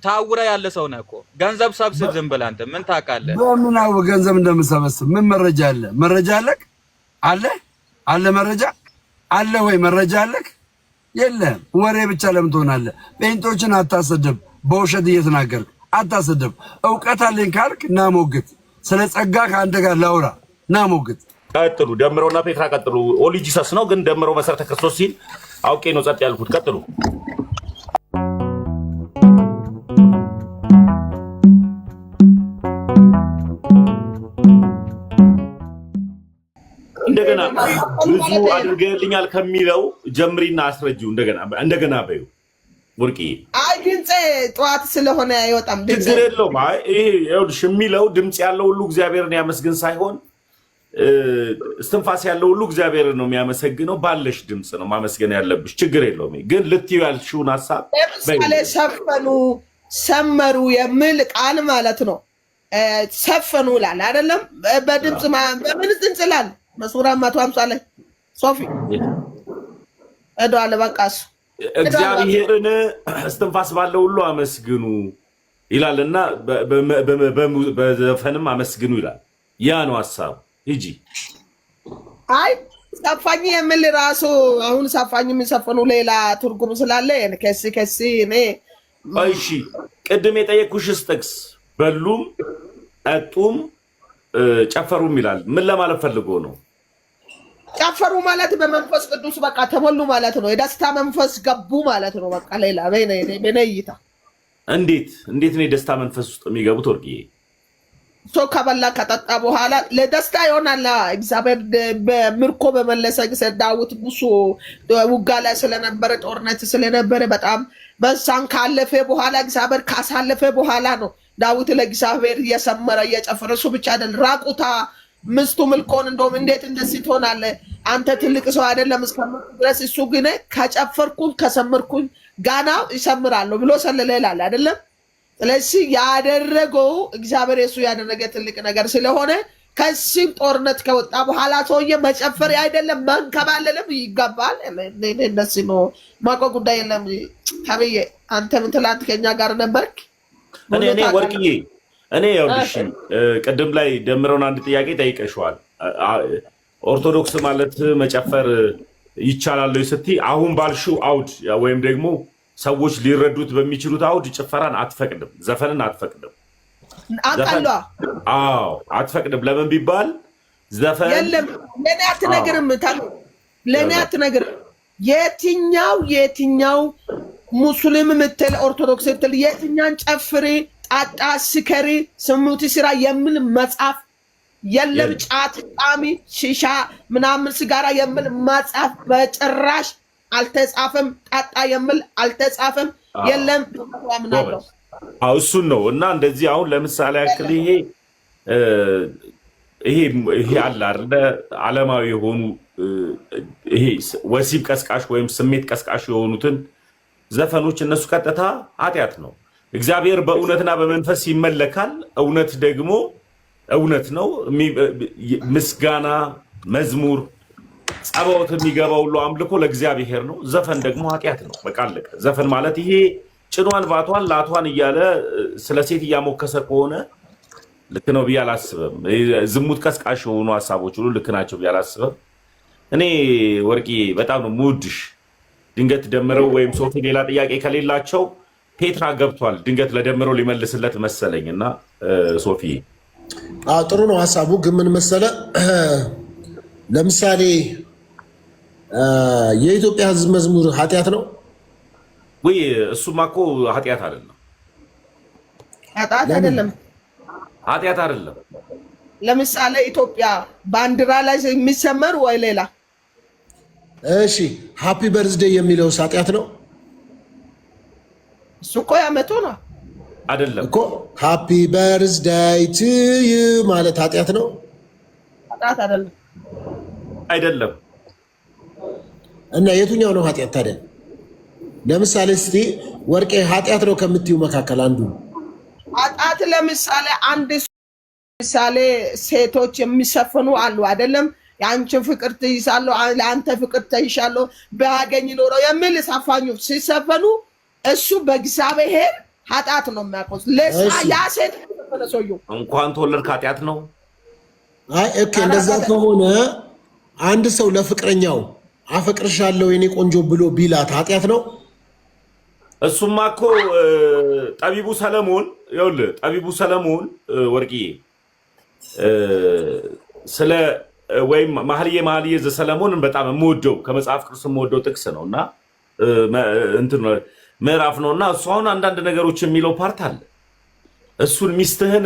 ታውራ ያለ ሰው ነህ እኮ ገንዘብ ሰብስብ ዝም ብለህ አንተ ምን ታውቃለህ? በምናው ገንዘብ እንደምሰበስብ ምን መረጃ አለ? መረጃ አለክ? አለ መረጃ አለ ወይ? መረጃ አለክ? የለም። ወሬ ብቻ ለምን ትሆናለህ? ጴንጦችን አታሰድብ። በውሸት እየተናገርክ አታሰድብ። ዕውቀት አለኝ ካልክ ና ሞግት። ስለ ጸጋ ከአንተ ጋር ላውራ ና ሞግት። ቀጥሉ። ደምረውና ፔትራ ቀጥሉ። ኦንሊ ጂሰስ ነው ግን ደምረው መሰረተ ክርስቶስ ሲል አውቄ ነው ጸጥ ያልኩት። ቀጥሉ። እንደገና ብዙ አድርገልኛል ከሚለው ጀምሪና አስረጂው። እንደገና በዩ ወርቂ አይ ድምጼ ጧት ስለሆነ አይወጣም። ችግር የለውም። አይ ይሄ ይኸውልሽ የሚለው ድምጽ ያለው ሁሉ እግዚአብሔርን ያመስግን ሳይሆን እስትንፋስ ያለው ሁሉ እግዚአብሔርን ነው የሚያመሰግነው። ባለሽ ድምጽ ነው ማመስገን ያለብሽ። ችግር የለውም። ግን ልትዩ ያልሽውን ሐሳብ ለምሳሌ ሰፈኑ ሰመሩ የሚል ቃል ማለት ነው። ሰፈኑ ይላል አይደለም? በድምጽ በምን እንጽላል? መዝሙር 150 ላይ ሶፊ እዷል በቃስ እግዚአብሔርን እስትንፋስ ባለው ሁሉ አመስግኑ ይላልና በዘፈንም አመስግኑ ይላል። ያ ነው ሐሳቡ። ሂጂ አይ ሰፋኝ የሚል ራሱ አሁን ሰፋኝ የሚሰፈኑ ሌላ ትርጉም ስላለ ከሲ እኔ እሺ ቅድም የጠየኩሽስ ጥቅስ በሉም ጠጡም ጨፈሩም ይላል። ምን ለማለት ፈልጎ ነው? ጨፈሩ ማለት በመንፈስ ቅዱስ በቃ ተሞሉ ማለት ነው። የደስታ መንፈስ ገቡ ማለት ነው። በቃ ሌላ በነይታ እንዴት ነው የደስታ መንፈስ ውስጥ የሚገቡት? ወርቅዬ ሰው ከበላ ከጠጣ በኋላ ለደስታ ይሆናል። እግዚአብሔር በምርኮ በመለሰ ጊዜ ዳዊት ብዙ ውጋ ላይ ስለነበረ ጦርነት ስለነበረ በጣም በሳን ካለፈ በኋላ እግዚአብሔር ካሳለፈ በኋላ ነው ዳዊት ለእግዚአብሔር እየሰመረ እየጨፈረ። እሱ ብቻ አይደል ራቁታ ምስቱ ምልኮን እንደውም እንዴት እንደዚህ ትሆናለህ አንተ ትልቅ ሰው አይደለም እስከምር ድረስ እሱ ግን ከጨፈርኩኝ ከሰመርኩኝ ጋና ይሰምራለሁ ብሎ ሰለላል አይደለም። ስለዚህ ያደረገው እግዚአብሔር እሱ ያደረገ ትልቅ ነገር ስለሆነ ከዚህ ጦርነት ከወጣ በኋላ ሰውዬ መጨፈር አይደለም መንከባለልም ይገባል። እንደዚህ ነው ማቆ ጉዳይ የለም ታበየ። አንተ ምን ትላንት ከኛ ጋር ነበርክ? እኔ ወርቅዬ ይኸውልሽ ቅድም ላይ ደምረውን አንድ ጥያቄ ጠይቀሽዋል። ኦርቶዶክስ ማለት መጨፈር ይቻላል ስትይ አሁን ባልሽው አውድ ወይም ደግሞ ሰዎች ሊረዱት በሚችሉት አውድ ጭፈራን አትፈቅድም፣ ዘፈንን አትፈቅድም። አትፈቅድም። ለምን ቢባል ዘፈን የለም ለኔ አትነግርም። የትኛው ሙስሊም ምትል ኦርቶዶክስ ምትል የትኛን ጨፍሪ ጣጣ ስከሪ ስሙቲ ስራ የሚል መጽሐፍ የለም። ጫት ጣሚ ሺሻ ምናምን ሲጋራ የሚል መጽሐፍ በጭራሽ አልተጻፈም። ጣጣ የሚል አልተጻፈም። የለም ምናለው እሱን ነው። እና እንደዚህ አሁን ለምሳሌ ያክል ይሄ አለ አይደለ ዓለማዊ የሆኑ ይሄ ወሲብ ቀስቃሽ ወይም ስሜት ቀስቃሽ የሆኑትን ዘፈኖች እነሱ ቀጥታ ኃጢአት ነው። እግዚአብሔር በእውነትና በመንፈስ ይመለካል። እውነት ደግሞ እውነት ነው። ምስጋና፣ መዝሙር፣ ጸባዖት የሚገባው ሁሉ አምልኮ ለእግዚአብሔር ነው። ዘፈን ደግሞ ኃጢአት ነው። በቃ አለቀ። ዘፈን ማለት ይሄ ጭኗን ባቷን ላቷን እያለ ስለ ሴት እያሞከሰ ከሆነ ልክ ነው ብዬ አላስብም። ዝሙት ቀስቃሽ የሆኑ ሀሳቦች ሁሉ ልክ ናቸው ብዬ አላስብም። እኔ ወርቂ በጣም ነው የምወድሽ። ድንገት ደምረው ወይም ሶፊ ሌላ ጥያቄ ከሌላቸው ፔትራ ገብቷል። ድንገት ለደምረው ሊመልስለት መሰለኝ እና ሶፊ ጥሩ ነው ሀሳቡ። ግን ምን መሰለ ለምሳሌ የኢትዮጵያ ሕዝብ መዝሙር ኃጢአት ነው ወይ? እሱማ እኮ ኃጢአት አይደለም። ኃጢአት አይደለም። ለምሳሌ ኢትዮጵያ ባንዲራ ላይ የሚሰመር ወይ ሌላ? እሺ ሃፒ በርዝዴይ የሚለው ኃጢአት ነው? እሱ እኮ ያመጡ ነው አይደለም እኮ። ሃፒ በርዝዴይ ቱ ዩ ማለት ኃጢአት ነው? ኃጢአት አይደለም። አይደለም። እና የቱኛው ነው ኃጢአት ታዲያ? ለምሳሌ እስቲ ወርቄ ኃጢአት ነው ከምትዩ መካከል አንዱ ኃጢአት ለምሳሌ ምሳሌ ሴቶች የሚሰፍኑ አሉ አይደለም? የአንቺን ፍቅር ትይዛለሁ፣ ለአንተ ፍቅር ትይሻለሁ፣ ባያገኝ ኖሮ የሚል ሰፋኞች ሲሰፈኑ እሱ በእግዚአብሔር ኃጢአት ነው የሚያውቀው። ያ ሴት ሰውዬው እንኳን ተወለድክ ኃጢአት ነው። አይ ኦኬ፣ እንደዛ ከሆነ አንድ ሰው ለፍቅረኛው አፈቅርሻለሁ የኔ ቆንጆ ብሎ ቢላት ኃጢአት ነው? እሱማ እኮ ጠቢቡ ሰለሞን ይኸውልህ፣ ጠቢቡ ሰለሞን ወርቅዬ ስለ ወይም መኃልየ ዘሰለሞንን በጣም የምወደው ከመጽሐፍ ቅዱስ የምወደው ጥቅስ ነው እና እንትን ምዕራፍ ነው እና እሱ አሁን አንዳንድ ነገሮች የሚለው ፓርት አለ። እሱን ሚስትህን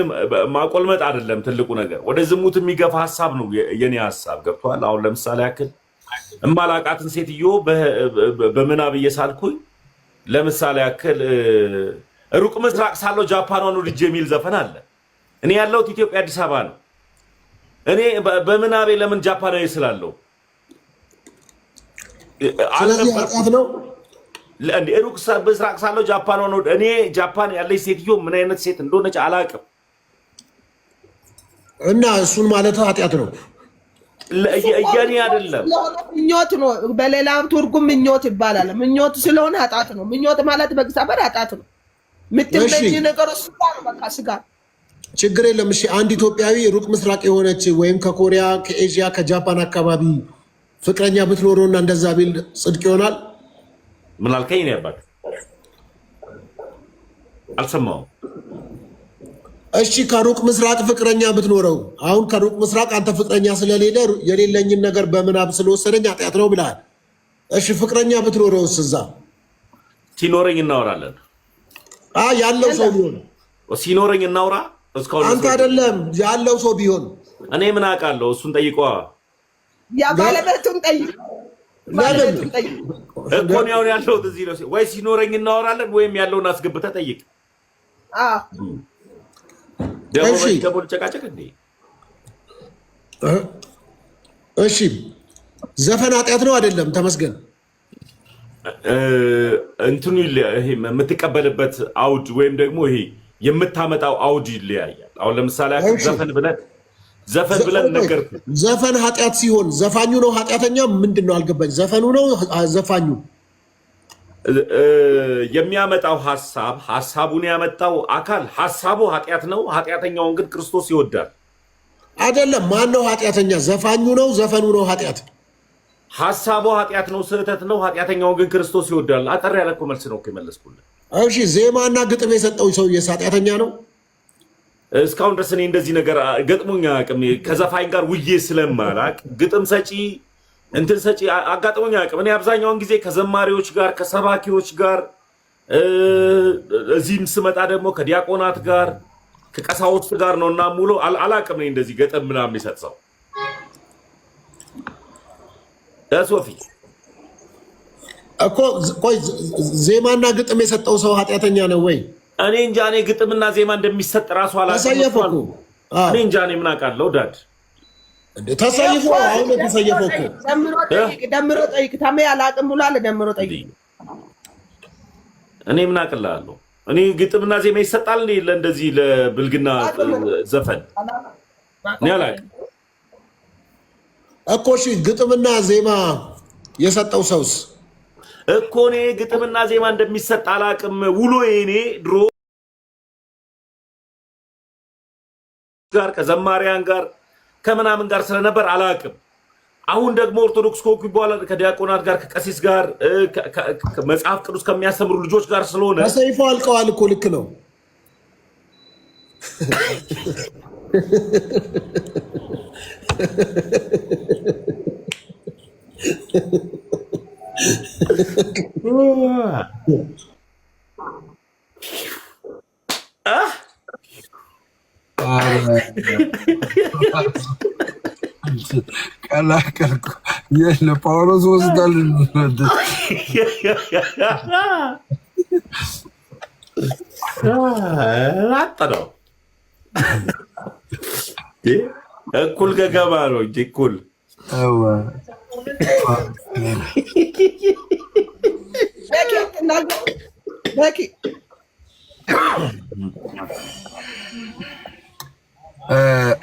ማቆልመጥ አይደለም ትልቁ ነገር፣ ወደ ዝሙት የሚገፋ ሀሳብ ነው የኔ ሀሳብ። ገብቶሃል? አሁን ለምሳሌ ያክል እማላቃትን ሴትዮ በምናብ እየሳልኩኝ ለምሳሌ ያክል ሩቅ ምስራቅ ሳለው ጃፓኗን ልጅ የሚል ዘፈን አለ። እኔ ያለሁት ኢትዮጵያ አዲስ አበባ ነው። እኔ በምናቤ ለምን ጃፓናዊ ስላለው ስለዚህ ኃጢአት ነው። ሩቅ ምስራቅ ሳለው ጃፓኗን እኔ ጃፓን ያለች ሴትዮ ምን አይነት ሴት እንደሆነች አላውቅም። እና እሱን ማለት ኃጢአት ነው። የኔ አይደለም ምኞት ነው። በሌላ ትርጉም ምኞት ይባላል። ምኞት ስለሆነ ኃጢአት ነው። ምኞት ማለት በእግዚአብሔር ኃጢአት ነው። የምትመኝ ነገር ስጋ ነው። በቃ ስጋ ችግር የለም። እሺ አንድ ኢትዮጵያዊ ሩቅ ምስራቅ የሆነች ወይም ከኮሪያ ከኤዥያ ከጃፓን አካባቢ ፍቅረኛ ብትኖረውና እንደዛ ቢል ጽድቅ ይሆናል? ምን አልከኝ? ነው ያባክ አልሰማሁም። እሺ ከሩቅ ምስራቅ ፍቅረኛ ብትኖረው፣ አሁን ከሩቅ ምስራቅ አንተ ፍቅረኛ ስለሌለ የሌለኝን ነገር በምናብ ስለወሰደኝ ኃጢአት ነው ብለሃል። እሺ ፍቅረኛ ብትኖረውስ? እዛ ሲኖረኝ እናወራለን። ያለው ሰው ቢሆን ሲኖረኝ እናውራ። አንተ አይደለም ያለው ሰው ቢሆን እኔ ምን አውቃለሁ? እሱን ጠይቀዋ። ያ ባለቤቱን ጠይቅ። ባለቤቱን ጠይቅ እኮ ነው ያለው። እዚህ ነው ወይ ሲኖረኝ እናወራለን ወይም ያለውን አስገብተህ ጠይቅ። ደግሞ ጨቃጨቅ እንዴ? እሺ ዘፈን ኃጢአት ነው አይደለም? ተመስገን። እንትኑ ይሄ የምትቀበልበት አውድ ወይም ደግሞ ይሄ የምታመጣው አውድ ይለያያል። አሁን ለምሳሌ ዘፈን ብለን ነገርኩህ። ዘፈን ኃጢአት ሲሆን ዘፋኙ ነው ኃጢአተኛ? ምንድን ነው አልገባኝ። ዘፈኑ ነው ዘፋኙ? የሚያመጣው ሀሳቡን ያመጣው አካል ሀሳቡ ኃጢአት ነው። ኃጢአተኛውን ግን ክርስቶስ ይወዳል። አይደለም። ማን ነው ኃጢአተኛ? ዘፋኙ ነው ዘፈኑ ነው ኃጢአት? ሀሳቡ ኃጢአት ነው፣ ስህተት ነው። ኃጢአተኛውን ግን ክርስቶስ ይወዳል። አጠር ያለ እኮ መልስ ነው የመለስኩልህ። እሺ ዜማና ግጥም የሰጠው ሰውዬ ኃጢአተኛ ነው? እስካሁን ድረስ እኔ እንደዚህ ነገር ገጥሞኝ አያውቅም። ከዘፋኝ ጋር ውዬ ስለማላውቅ ግጥም ሰጪ እንትን ሰጪ አጋጥሞኝ አያውቅም። እኔ አብዛኛውን ጊዜ ከዘማሪዎች ጋር ከሰባኪዎች ጋር እዚህም ስመጣ ደግሞ ከዲያቆናት ጋር ከቀሳውስት ጋር ነው እና ሙሉ አላውቅም። እኔ እንደዚህ ገጠም ምናምን የሚሰጥ ሰው ሶፊ እኮ ቆይ ዜማና ግጥም የሰጠው ሰው ኃጢአተኛ ነው ወይ? እኔ እንጃ። እኔ ግጥምና ዜማ እንደሚሰጥ ራሱ አላውቅም። እኔ እንጃ። እኔ ምን አውቃለሁ? ዳድ ተሰይፎ አሁን ተሰይፎ እኮ ደምሮ ጠይቅ። ታሜ አላውቅም ብሏል። ደምሮ ጠይቅ። እኔ ምን አውቅልሃለሁ? እኔ ግጥምና ዜማ ይሰጣል ለእንደዚህ ለብልግና ዘፈን እኔ አላውቅም እኮ። እሺ ግጥምና ዜማ የሰጠው ሰውስ እኮ እኔ ግጥምና ዜማ እንደሚሰጥ አላውቅም። ውሎዬ እኔ ድሮ ጋር ከዘማሪያን ጋር ከምናምን ጋር ስለነበር አላውቅም። አሁን ደግሞ ኦርቶዶክስ ኮኩ በኋላ ከዲያቆናት ጋር ከቀሲስ ጋር መጽሐፍ ቅዱስ ከሚያስተምሩ ልጆች ጋር ስለሆነ ተሰይፎ አልቀዋል እኮ። ልክ ነው። ቀላቀልኩ። የለ ጳውሎስ ወስዳል ነው እኩል ገገባ ነው እንጂ እኩል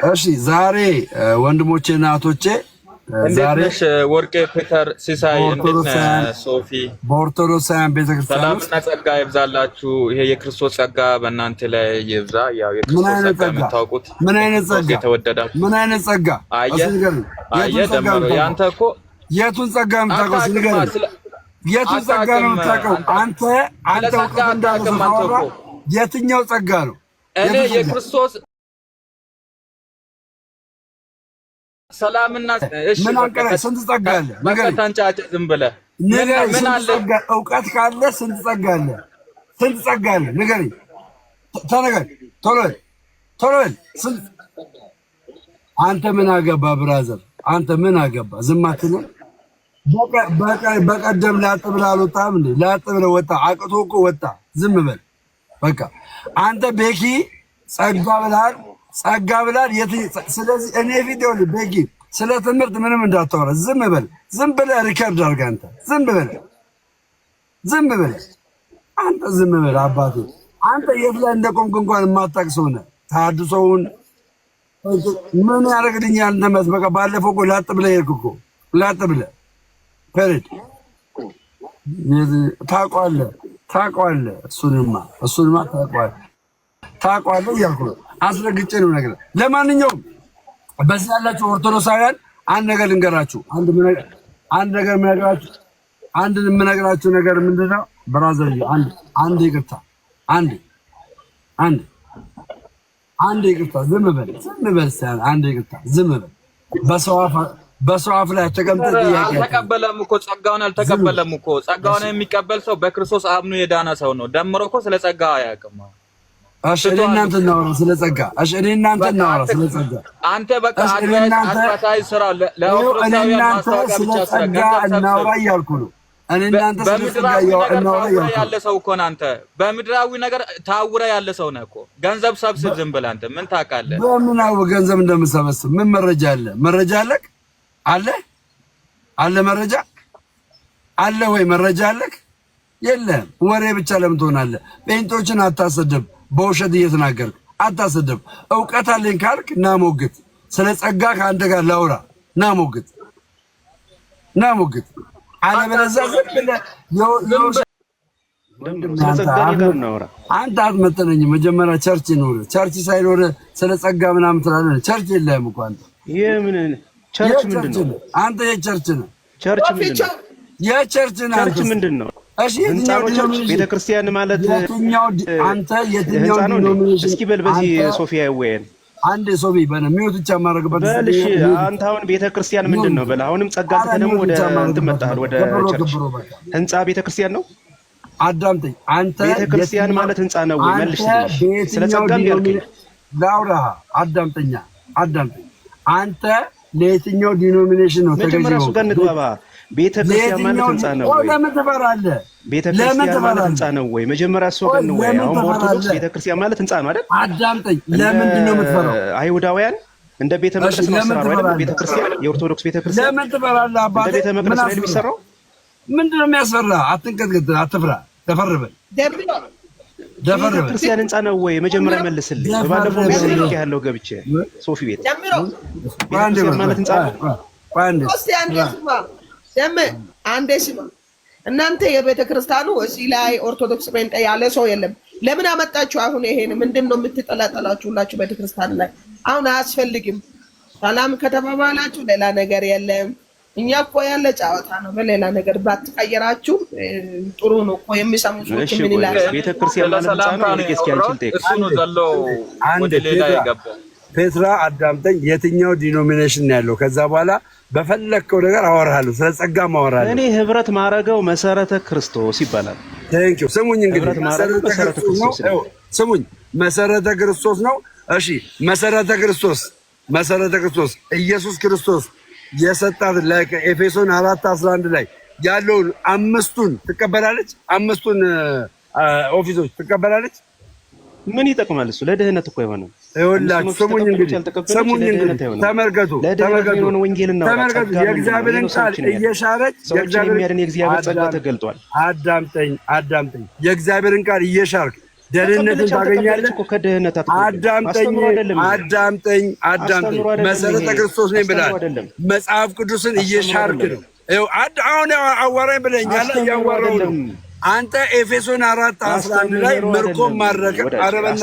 እሺ ዛሬ ወንድሞቼ እና እህቶቼ እንዴት ነሽ ወርቄ? ፔተር ሲሳይ እንዴት ነህ? ሶፊ በኦርቶዶክሳውያን ቤተክርስቲያን ሰላምና ጸጋ ይብዛላችሁ። ይሄ የክርስቶስ ጸጋ በእናንተ ላይ ይብዛ። ያው የክርስቶስ ጸጋ የምታውቁት ምን አይነት ጸጋ? የተወደዳችሁ ምን አይነት ጸጋ? አየህ ደምሮ ያንተ እኮ የቱን ጸጋ የምታውቀው ንገረኝ። የቱን ጸጋ ነው የምታውቀው? አንተ እውቀት እንዳለው ታወራ። የትኛው ጸጋ ነው? እኔ የክርስቶስ ሰላምና እሺ ምን አንቀረ? ስንት ጸጋ አለ? ንገረኝ። ታንጫጭ ዝም ብለህ ምን አለ? እውቀት ካለ ስንት ጸጋ አለ? ስንት ጸጋ አለ? ንገረኝ። ተነገር። ቶሎ በል። ስንት? አንተ ምን አገባ ብራዘር? አንተ ምን አገባ? ዝም አትልም? በቀደም ላጥ ብለህ አልወጣም እንዴ? ላጥ ብለህ ወጣ። አቅቶ እኮ ወጣ። ዝም በል በቃ። አንተ ቤኪ ጸጋ ብለሃል፣ ጸጋ ብለሃል። ስለዚህ እኔ ቪዲዮ ቤኪ ስለ ትምህርት ምንም እንዳታወራ። ዝም በል። ዝም ብለህ ሪከርድ አድርገህ አንተ ዝም በል አንተ ዝም በል አባቴ። አንተ የት ላይ እንደቆምክ እንኳን የማታውቅ ሰው ነህ። ተሐድሶውን ምን ያደርግልኛል? እንደመስ በቃ ባለፈው እኮ ላጥ ብለህ ሄድክ እኮ ላጥ ብለህ ፈረድ ታውቀዋለህ። እሱንማ ታውቀዋለህ እያልኩ ነው። አስረግጬ ነው ነገር። ለማንኛውም በዚህ ያላችሁ ኦርቶዶክሳውያን አንድ ነገር ልንገራችሁ። አንድ የምነግራችሁ ነገር ምንድን ነው? ብራዘር አንድ ይቅርታ፣ አንድ ይቅርታ። ዝም በል አንድ ይቅርታ፣ ዝም በል። በሰው አፍ ላይ ተቀምጠህ ጥያቄ አልተቀበለም እኮ ጸጋውን አልተቀበለም እኮ። ጸጋውን የሚቀበል ሰው በክርስቶስ አምኖ የዳነ ሰው ነው። ደምሮ እኮ ስለ ጸጋ አያውቅም። እሺ እኔ እናንተ እናወራ ስለ ጸጋ። አንተ በቃ አድቨርታይዝ ስራ ለኦርቶዶክሳውያን ማስታወቂያ ብቻ ስራ እናወራ እያልኩ ነው። እኔ እናንተ ስለ ጸጋ እናወራ እያልኩ ያለ ሰው እኮ ነው። አንተ በምድራዊ ነገር ታውረ ያለ ሰው ነህ እኮ። ገንዘብ ሰብስብ ዝም ብለህ አንተ ምን ታውቃለህ? በምናው ገንዘብ እንደምሰበስብ ምን መረጃ አለ? መረጃ አለ መረጃ አለ ወይ? መረጃ አለክ? የለም። ወሬ ብቻ ለምን ትሆናለህ? ጴንጦችን አታሰድብ። በውሸት እየተናገርክ አታሰድብ። እውቀት አለኝ ካልክ ና ሞግት። ስለ ጸጋ ከአንተ ጋር ላውራ። ና ሞግት። አለበለዚያ አንተ አትመጠነኝም። መጀመሪያ ቸርች ይኖር። ቸርች ሳይኖር ስለ ጸጋ ምናምን ትላለህ። ቸርች የለህም እኮ አንተ። ቸርች ምንድን ነው? አንተ የቸርች ነህ። ቸርች ምንድን ነው? የቸርች ነህ። ቸርች ምንድን ነው? እሺ የትኛው ዲኖሚኔሽን? ቤተክርስቲያን ማለት የትኛው ዲኖሚኔሽን? እስኪ በል በዚህ ሶፊያ ይወየን አንድ ሶፊ በነ ሚውት ብቻ ማድረግበት በል። እሺ አንተ አሁን ቤተክርስቲያን ምንድን ነው? በል አሁንም ጸጋ ተነሙ ወደ እንትን መጣህ። ወደ ቸርች ህንጻ ቤተክርስቲያን ነው። አዳምጠኝ አንተ። ቤተክርስቲያን ማለት ህንጻ ነው ወይ? መልሽ። ስለ ጸጋ ያልከኝ ላውራ። አዳምጠኝ አንተ ለየትኛው ዲኖሚኔሽን ነው ተገዥ? መጀመሪያ እሱ ጋር እንግባባ። ቤተክርስቲያን ማለት ህንጻ ነው ወይ? ለምን ትፈራለህ? ቤተክርስቲያን ማለት ህንጻ ነው ወይ? መጀመሪያ እሱ ጋር ነው ወይ? አሁን ኦርቶዶክስ ቤተክርስቲያን ማለት ህንጻ ነው አይደል? አዳምጠኝ። ለምንድን ነው የምትፈራው? አይሁዳውያን እንደ ቤተ መቅደስ ነው አይደል? ቤተክርስቲያን የኦርቶዶክስ ቤተክርስቲያን ለምን ትፈራለህ? አባቴ እንደ ቤተ መቅደስ ነው የሚሰራው። ምንድን ነው የሚያስፈራ? አትንቀጥቅጥ፣ አትፍራ፣ ተፈርበል። ቤተክርስቲያን ህንጻ ነው ወይ? መጀመሪያ መልስልኝ። በባለፈው ምስልክ ያለው ገብቼ ሶፊ ቤት ቤተክርስቲያን ማለት ህንጻ ነው። አንዴ ስማ እናንተ የቤተ ክርስቲያኑ እዚህ ላይ ኦርቶዶክስ ጴንጤ ያለ ሰው የለም። ለምን አመጣችሁ አሁን? ይሄን ምንድን ነው የምትጠላጠላችሁ ሁላችሁ ቤተ ክርስቲያን ላይ? አሁን አያስፈልግም። ሰላም ከተባባላችሁ ሌላ ነገር የለም። እኛ እኮ ያለ ጨዋታ ነው። በሌላ ነገር ባትቀየራችሁ ጥሩ ነው እኮ። የሚሰሙ ሰዎች ምን ይላል? ቤተ ክርስቲያን ማለት ህንጻ ነው። እስኪ አንቺን ጠይቅ። እሱ ነው ዘለው ወደ ሌላ የገባው። ፔትራ አዳምጠኝ። የትኛው ዲኖሚኔሽን ነው ያለው? ከዛ በኋላ በፈለከው ነገር አወራለሁ። ስለ ጸጋ አወራለሁ። እኔ ህብረት ማረገው መሰረተ ክርስቶስ ይባላል። ቴንኪው። ስሙኝ እንግዲህ መሰረተ ክርስቶስ ነው። ስሙኝ መሰረተ ክርስቶስ ነው። እሺ መሰረተ ክርስቶስ ኢየሱስ ክርስቶስ የሰጣት ለኤፌሶን 4:11 ላይ ያለውን አምስቱን ትቀበላለች። አምስቱን ኦፊሶች ትቀበላለች። ምን ይጠቅማል እሱ? ለድህነት እኮ አይሆንም። ይኸውላችሁ ስሙኝ እንግዲህ ተመልከቱ። የእግዚአብሔርን ቃል እየሻረች የእግዚአብሔር ጸጋ ተገልጧል። አዳምጠኝ። የእግዚአብሔርን ቃል እየሻርክ ደህንነትን ታገኛለህ። አዳምጠኝ። መሰረተ ክርስቶስ ነኝ ብላል። መጽሐፍ ቅዱስን እየሻርክ ነው። አሁን አዋራኝ ብለኛል፣ እያዋራሁ ነው። አንተ ኤፌሶን 4:11 ላይ ምርኮም ማድረግ አረበና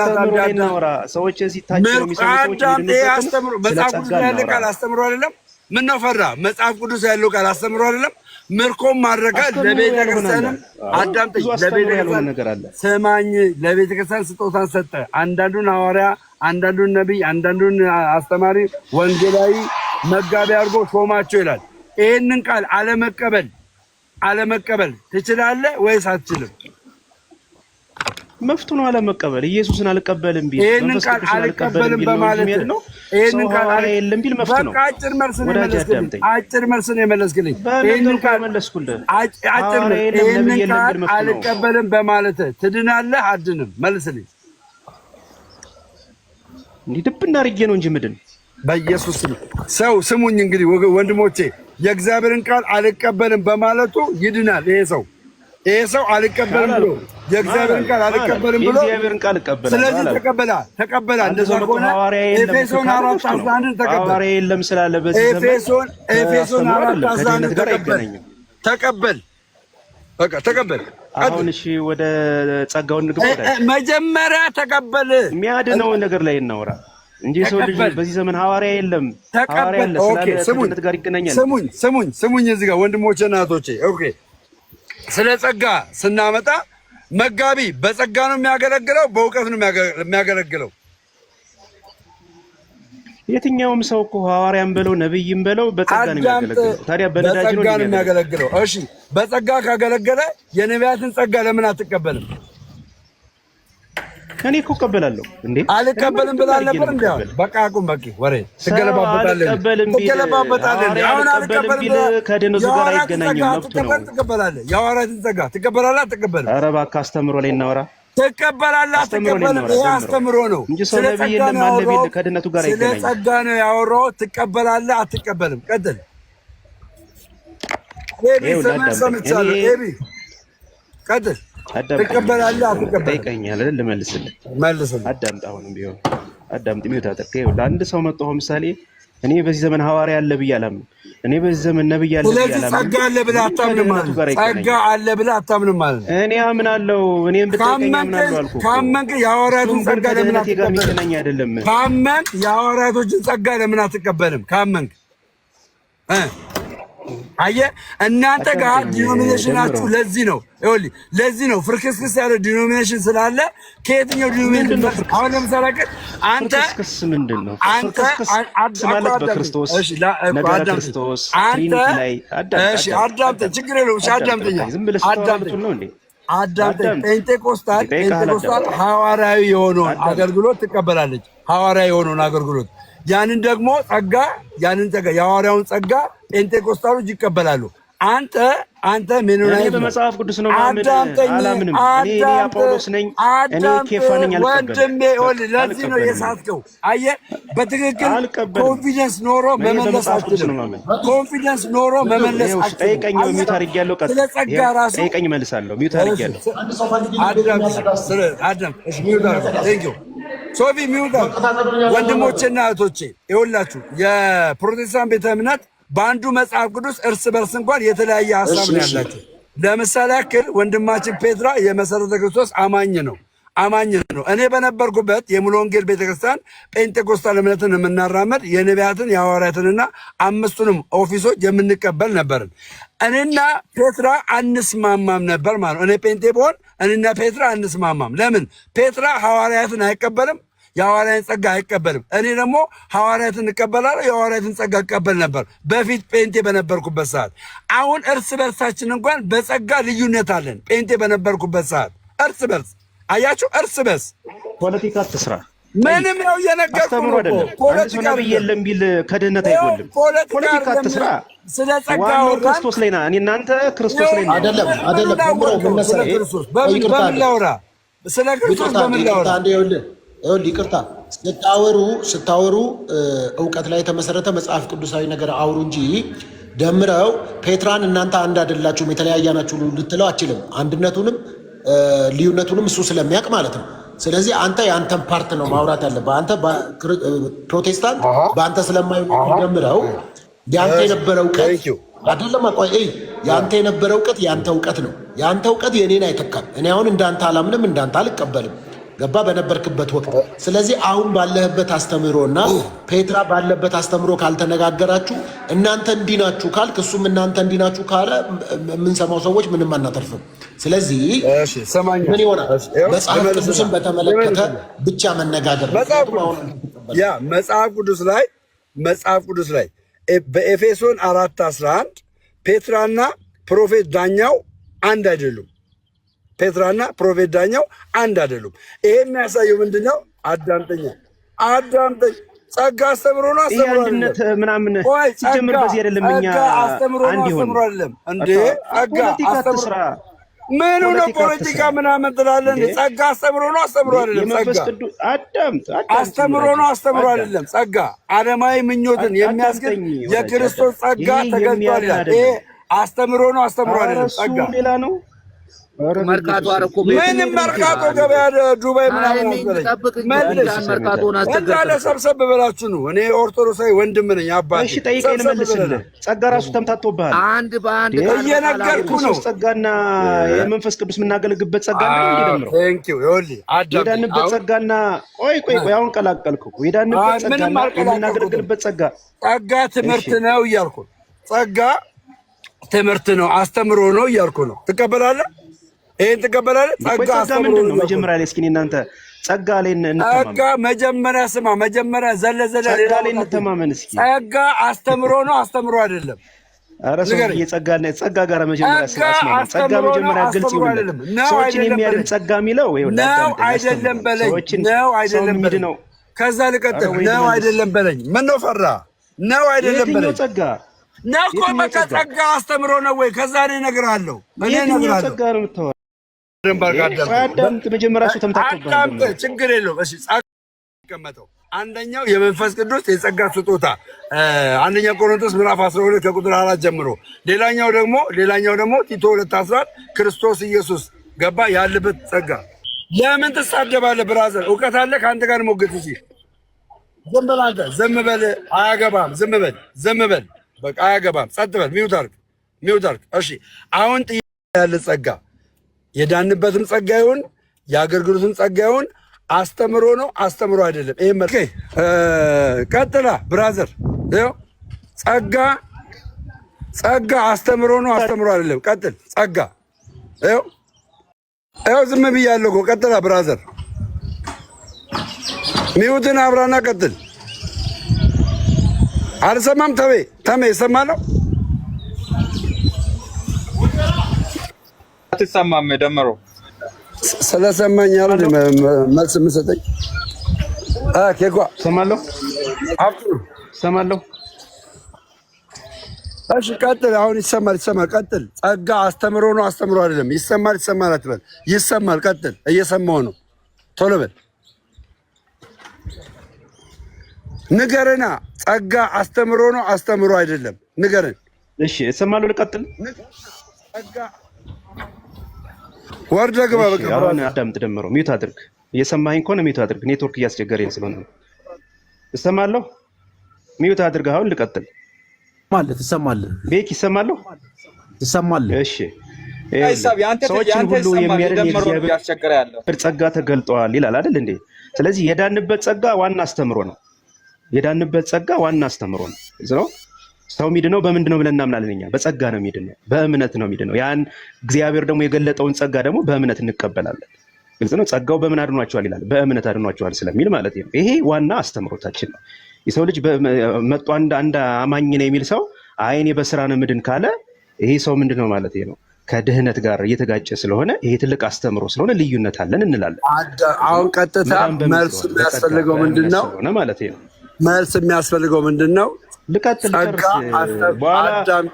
አስተምሮ መጽሐፍ ቅዱስ ያለ ቃል አስተምሮ አይደለም። ምን ነው ፈራ? መጽሐፍ ቅዱስ ያለው ቃል አስተምሮ አይደለም። ምርኮም ማድረግ ለቤተክርስቲያንም አዳምጠኝ፣ ለቤተክርስቲያን ስማኝ፣ ለቤተክርስቲያን ስጦታን ሰጠ። አንዳንዱን ሐዋርያ፣ አንዳንዱን ነቢይ፣ አንዳንዱን አስተማሪ፣ ወንጌላዊ፣ መጋቢ አድርጎ ሾማቸው ይላል። ይህንን ቃል አለመቀበል ትችላለህ ወይስ አትችልም? መፍቱ ነው አለመቀበል። ኢየሱስን አልቀበልም ቢል ይሄንን ቃል አልቀበልም በማለት ነው። ይሄንን ቃል የለም ቢል መፍቱ ነው። አጭር መልስ ነው የመለስክልኝ። ይሄንን ቃል መለስኩልህ። ይሄንን ቃል አልቀበልም በማለት ትድናለህ አድንም? መልስልኝ። እንዲህ ድብና አድርጌ ነው እንጂ ምድን በኢየሱስ ሰው ስሙኝ። እንግዲህ ወንድሞቼ የእግዚአብሔርን ቃል አልቀበልም በማለቱ ይድናል። ይሄ ሰው አልቀበልም ብሎ የእግዚአብሔርን ቃል አልቀበልም ብሎ የእግዚአብሔርን ቃል ይቀበላል። ስለዚህ ተቀበላ። እንደዛ ከሆነ ኤፌሶን 4:11 ተቀበል። የለም ስላለ በዚህ ኤፌሶን 4:11 ተቀበል። በቃ ተቀበል። አሁን እሺ ወደ ጸጋው እንግባ። መጀመሪያ ተቀበል። የሚያድነው ነገር ላይ እናወራ እንጂ ሰው ልጅ በዚህ ዘመን ሐዋርያ የለም። ሐዋርያ ያለ ስላለ ጋር ይገናኛል። ስሙኝ እዚህ ጋር ወንድሞቼ እና እህቶቼ፣ ኦኬ ስለ ጸጋ ስናመጣ መጋቢ በጸጋ ነው የሚያገለግለው፣ በእውቀት ነው የሚያገለግለው? የትኛውም ሰው እኮ ሐዋርያም በለው ነብይም በለው በጸጋ ነው የሚያገለግለው። ታዲያ በነዳጅ ነው የሚያገለግለው። እሺ በጸጋ ካገለገለ የነቢያትን ጸጋ ለምን አትቀበልም? እኔ እኮ እቀበላለሁ እንዴ። አልቀበልም ብላል ነበር እንዴ? በቃ አቁም፣ በቃ ወሬ ትገለባበጣለህ። አሁን አልቀበልም ከደነዙ ጋር አይገናኝም። መብቱ ነው። ትቀበላለህ። የሐዋርያትን ጸጋ ትቀበላለህ አትቀበልም? ኧረ እባክህ አስተምሮ ላይ እናወራ። ትቀበላለህ አትቀበልም? ይሄ አስተምሮ ነው እንጂ ሰው ነብይ የለም አለ ቢል ከደነቱ ጋር አይገናኝም። ስለ ጸጋ ነው ያወራው። ትቀበላለህ አትቀበልም? ቀጥል። ኤቢ ሰምቻለሁ። ኤቢ ቀጥል። ትቀበላለህ አትቀበልም? ጠይቀኛል አይደል? ልመልስልህ። አዳምጥ። አሁንም ቢሆን አዳምጥ። ሚውት አጠቀኝ። ለአንድ ሰው መጥቶ ምሳሌ እኔ በዚህ ዘመን ሐዋርያ አለ ብዬ አላምንም። እኔ በዚህ ዘመን ነብይ አለ ብዬ አላምንም። ስለዚህ ጸጋ አለ ብለህ አታምንም ማለት ነው። ጸጋ አለ ብለህ አታምንም ማለት ነው። እኔ አምናለሁ። እኔም ብትጠይቀኝ አምናለሁ አልኩህ። ካመንክ የሐዋርያቱን ጸጋ ለምን አትቀበልም? አይደለም። ካመንክ የሐዋርያቶችን ጸጋ ለምን አትቀበልም? ካመንክ አየህ፣ እናንተ ጋር ዲኖሚኔሽናችሁ ለዚህ ነው ፍርክስክስ ያለ ዲኖሚኔሽን ስላለ ከየትኛው ዲኖሚኔሽን አሁን ለምሳሌ አንተ ፍርክስክስ ምንድን ነው? ማለት በክርስቶስ ነገረ ክርስቶስ ትሪኒቲ ላይ አዳምጠኝ፣ ችግር የለውም። አዳምጠኝ። ጴንጤኮስታል ሐዋርያዊ የሆነውን አገልግሎት ትቀበላለች። ሐዋርያዊ የሆነውን አገልግሎት ያንን ደግሞ ጸጋ የሐዋርያውን ጸጋ ጴንጤኮስታሎች ይቀበላሉ። አንተ ሜኖናይት በመጽሐፍ ቅዱስ ነው አላምንም። እኔ አፖሎስ ነኝ፣ እኔ ኬፋ ነኝ። ወንድሜ ለዚህ ነው የሳትከው። አየህ፣ በትክክል ኮንፊደንስ ኖሮ መመለስ አትችልም። ኮንፊደንስ ኖሮ መመለስ አትችልም። ጠይቀኝ። ሚውት አድርጌያለሁ። ስለ ጸጋ ራሱ ጠይቀኝ፣ እመልሳለሁ። ሚውት አድርጌያለሁ። ሶፊ ሚውት። ወንድሞቼና እህቶቼ ይኸውላችሁ የፕሮቴስታንት ቤተ እምነት በአንዱ መጽሐፍ ቅዱስ እርስ በርስ እንኳን የተለያየ ሀሳብ ነው ያላቸው። ለምሳሌ ያክል ወንድማችን ፔትራ የመሰረተ ክርስቶስ አማኝ ነው። እኔ በነበርኩበት የሙሉ ወንጌል ቤተክርስቲያን ጴንጤኮስታል እምነትን የምናራመድ የነቢያትን የሐዋርያትንና አምስቱንም ኦፊሶች የምንቀበል ነበርን። እኔና ፔትራ አንስማማም ነበር ማለት ነው። እኔ ጴንጤ ብሆን እኔና ፔትራ አንስማማም። ለምን? ፔትራ ሐዋርያትን አይቀበልም፣ የሐዋርያትን ጸጋ አይቀበልም። እኔ ደግሞ ሐዋርያትን እቀበላለሁ፣ የሐዋርያትን ጸጋ እቀበል ነበር በፊት ጴንጤ በነበርኩበት ሰዓት። አሁን እርስ በርሳችን እንኳን በጸጋ ልዩነት አለን። ጴንጤ በነበርኩበት ሰዓት እርስ በርስ አያችሁ፣ እርስ በርስ ፖለቲካ አትስራ። ምንም ነው እየነገርኩህ ነው። ፖለቲካ የለም ቢል ከድህነት አይጎልም። ፖለቲካ አትስራ። ስለ ጸጋ ክርስቶስ ላይ ና። እኔ እናንተ ክርስቶስ ላይ አይደለም። በምን ላውራ? ስለ ክርስቶስ በምን ላውራ? ይቅርታ፣ ስታወሩ እውቀት ላይ የተመሰረተ መጽሐፍ ቅዱሳዊ ነገር አውሩ እንጂ ደምረው ፔትራን እናንተ አንድ አይደላችሁም የተለያየ ናችሁ ልትለው አችልም። አንድነቱንም ልዩነቱንም እሱ ስለሚያውቅ ማለት ነው። ስለዚህ አንተ የአንተን ፓርት ነው ማውራት ያለብህ። አንተ ፕሮቴስታንት በአንተ ስለማይጀምረው ያንተ የነበረ እውቀት አይደለም። ቆይ ያንተ የነበረ እውቀት ያንተ እውቀት ነው። ያንተ እውቀት የኔን አይተካም። እኔ አሁን እንዳንተ አላምንም፣ እንዳንተ አልቀበልም። ገባ በነበርክበት ወቅት። ስለዚህ አሁን ባለህበት አስተምሮና ፔትራ ባለበት አስተምሮ ካልተነጋገራችሁ እናንተ እንዲናችሁ ካልክ እሱም እናንተ እንዲናችሁ ካለ የምንሰማው ሰዎች ምንም አናተርፍም። ስለዚህ ምን ይሆናል? መጽሐፍ ቅዱስን በተመለከተ ብቻ መነጋገር መጽሐፍ ቅዱስ ላይ በኤፌሶን 4:11 ፔትራና ፕሮፌት ዳኛው አንድ አይደሉም። ፔትራና ፕሮፌት ዳኛው አንድ አይደሉም። ይሄ የሚያሳየው ምንድነው? አዳምጠኝ። ጸጋ አስተምሮ ነው አንድነት ምናምን ሲጀምር በዚህ አይደለም። እኛ አንድ ይሆን አይደለም እንዴ? ጸጋ አስተምሮ ምን ነው ፖለቲካ ምናምን ትላለህ? ጸጋ አስተምሮ ነው አይደለም? ጸጋ አስተምሮ ነው አይደለም? ጸጋ ዓለማዊ ምኞትን የሚያስገኝ የክርስቶስ ጸጋ ተገልጧል። ይሄ አስተምሮ ነው አይደለም? ጸጋ ሌላ ነው። መርካቶ አረኮ ምንም መርካቶ ገበያ ዱባይ ምናምን እንዳለ ሰብሰብ ብላችሁ ነው። እኔ ኦርቶዶክሳዊ ወንድም ነኝ አባቴ። እሺ ጠይቀኝ ልመልስልህ። ጸጋ ራሱ ተምታቶብሃል። አንድ በአንድ እየነገርኩ ነው። ጸጋና የመንፈስ ቅዱስ የምናገለግበት ጸጋ ነው እንደምረው። ቴንኪው ይኸውልህ የዳንበት ጸጋና ቆይ አሁን ቀላቀልኩ። የዳንበት ጸጋና የምናገለግልበት ጸጋ ትምህርት ነው እያልኩ ጸጋ ትምህርት ነው አስተምሮ ነው እያልኩ ነው። ትቀበላለህ? ይሄን ትቀበላለህ? ጸጋ አስተምሮ ነው። መጀመሪያ ላይ እስኪ እናንተ ጸጋ ላይ እንተማመን። ጸጋ መጀመሪያ ስማ፣ መጀመሪያ ዘለዘለ ጸጋ ላይ እንተማመን እስኪ። ጸጋ አስተምሮ ነው አስተምሮ አይደለም። ኧረ ሰው ጸጋ ጋር መጀመሪያ ስማማ። ጸጋ መጀመሪያ ግልጽ ይሁን። ሰዎችን የሚያድን ጸጋ የሚለው ነው አይደለም በለኝ። ነው አይደለም በለኝ። ከዛ ልቀጥል። ነው አይደለም በለኝ። ምን ነው ፈራ? ነው አይደለም በለኝ። ጸጋ ነው እኮ በቃ ጸጋ አስተምሮ ነው ወይ? ከዛ እኔ እነግርሃለሁ። እኔ እነግርሃለሁ። ጸጋ ነው የምታወራው። አዳምጥ። መጀመሪያ እሱ ተምታቶብሃል። አዳምጥ፣ ችግር የለውም። እሺ ጸጋ ይቀመጠው። አንደኛው የመንፈስ ቅዱስ የጸጋ ስጦታ አንደኛ ቆሮንቶስ ምዕራፍ 12 ከቁጥር 4 ጀምሮ፣ ሌላኛው ደግሞ ቲቶ 2:11 ክርስቶስ ኢየሱስ ገባ ያለበት ጸጋ። ለምን ትሳደባለህ ብራዘር? እውቀት አለ ከአንተ ጋር ሞገት እሺ። ዝም በል አንተ፣ ዝም በል። አያገባም። ዝም በል በቃ አያገባም። ጸጥ በል። ሚውት አድርግ። እሺ አሁን ያለ ጸጋ የዳንበትም ጸጋ ይሁን የአገልግሎትም ጸጋ ይሁን አስተምሮ ነው አስተምሮ አይደለም? ይሄ ቀጥላ ብራዘር። ይኸው ጸጋ አስተምሮ ነው አስተምሮ አይደለም? ቀጥል። ጸጋ ይኸው ዝም ብያለሁ እኮ። ቀጥላ ብራዘር። ሚውትን አብራና ቀጥል። አልሰማም። ተሜ ይሰማለው? አትሰማም? ደምሮ ስለሰማኝ አይደል መልስ የምሰጠኝ? ኬኳ ሰማለሁ። እሺ ቀጥል። አሁን ይሰማል። ቀጥል። ጸጋ አስተምሮ ነው አስተምሮ አይደለም? ይሰማል አትበል። ይሰማል። ቀጥል። እየሰማሁ ነው። ቶሎ በል ንገረና። ጸጋ አስተምሮ ነው አስተምሮ አይደለም? ንገረን። እሺ እሰማለሁ። ልቀጥል። ወርደ ግባ። በቃ አሁን አዳምጥ። ደምሮ ሚውት አድርግ። እየሰማኸኝ ከሆነ ሚውት አድርግ። ኔትወርክ እያስቸገረኝ ስለሆነ ነው። እሰማለሁ። ሚውት አድርግ። አሁን ልቀጥል። ትሰማለህ? ቤክ ይሰማለሁ። ትሰማለህ? እሺ ሰዎችን ሁሉ የሚያድን የእግዚአብሔር ጸጋ ተገልጧል ይላል አይደል እንዴ? ስለዚህ የዳንበት ጸጋ ዋና አስተምሮ ነው። የዳንበት ጸጋ ዋና አስተምሮ ነው። ሰው የሚድነው በምንድን ነው ብለን እናምናለን እኛ? በጸጋ ነው የሚድነው፣ በእምነት ነው የሚድነው። ያን እግዚአብሔር ደግሞ የገለጠውን ጸጋ ደግሞ በእምነት እንቀበላለን። ግልጽ ነው። ጸጋው በምን አድኗቸዋል ይላል? በእምነት አድኗቸዋል ስለሚል ማለት ነው። ይሄ ዋና አስተምሮታችን ነው። የሰው ልጅ መጥቶ አንድ አማኝ ነው የሚል ሰው እኔ በስራ ነው ምድን ካለ ይሄ ሰው ምንድን ነው ማለት ነው? ከድህነት ጋር እየተጋጨ ስለሆነ ይሄ ትልቅ አስተምሮ ስለሆነ ልዩነት አለን እንላለን። አሁን ቀጥታ መልስ የሚያስፈልገው ምንድን ነው ማለት ነው? መልስ የሚያስፈልገው ምንድን ነው? ልቀጥል።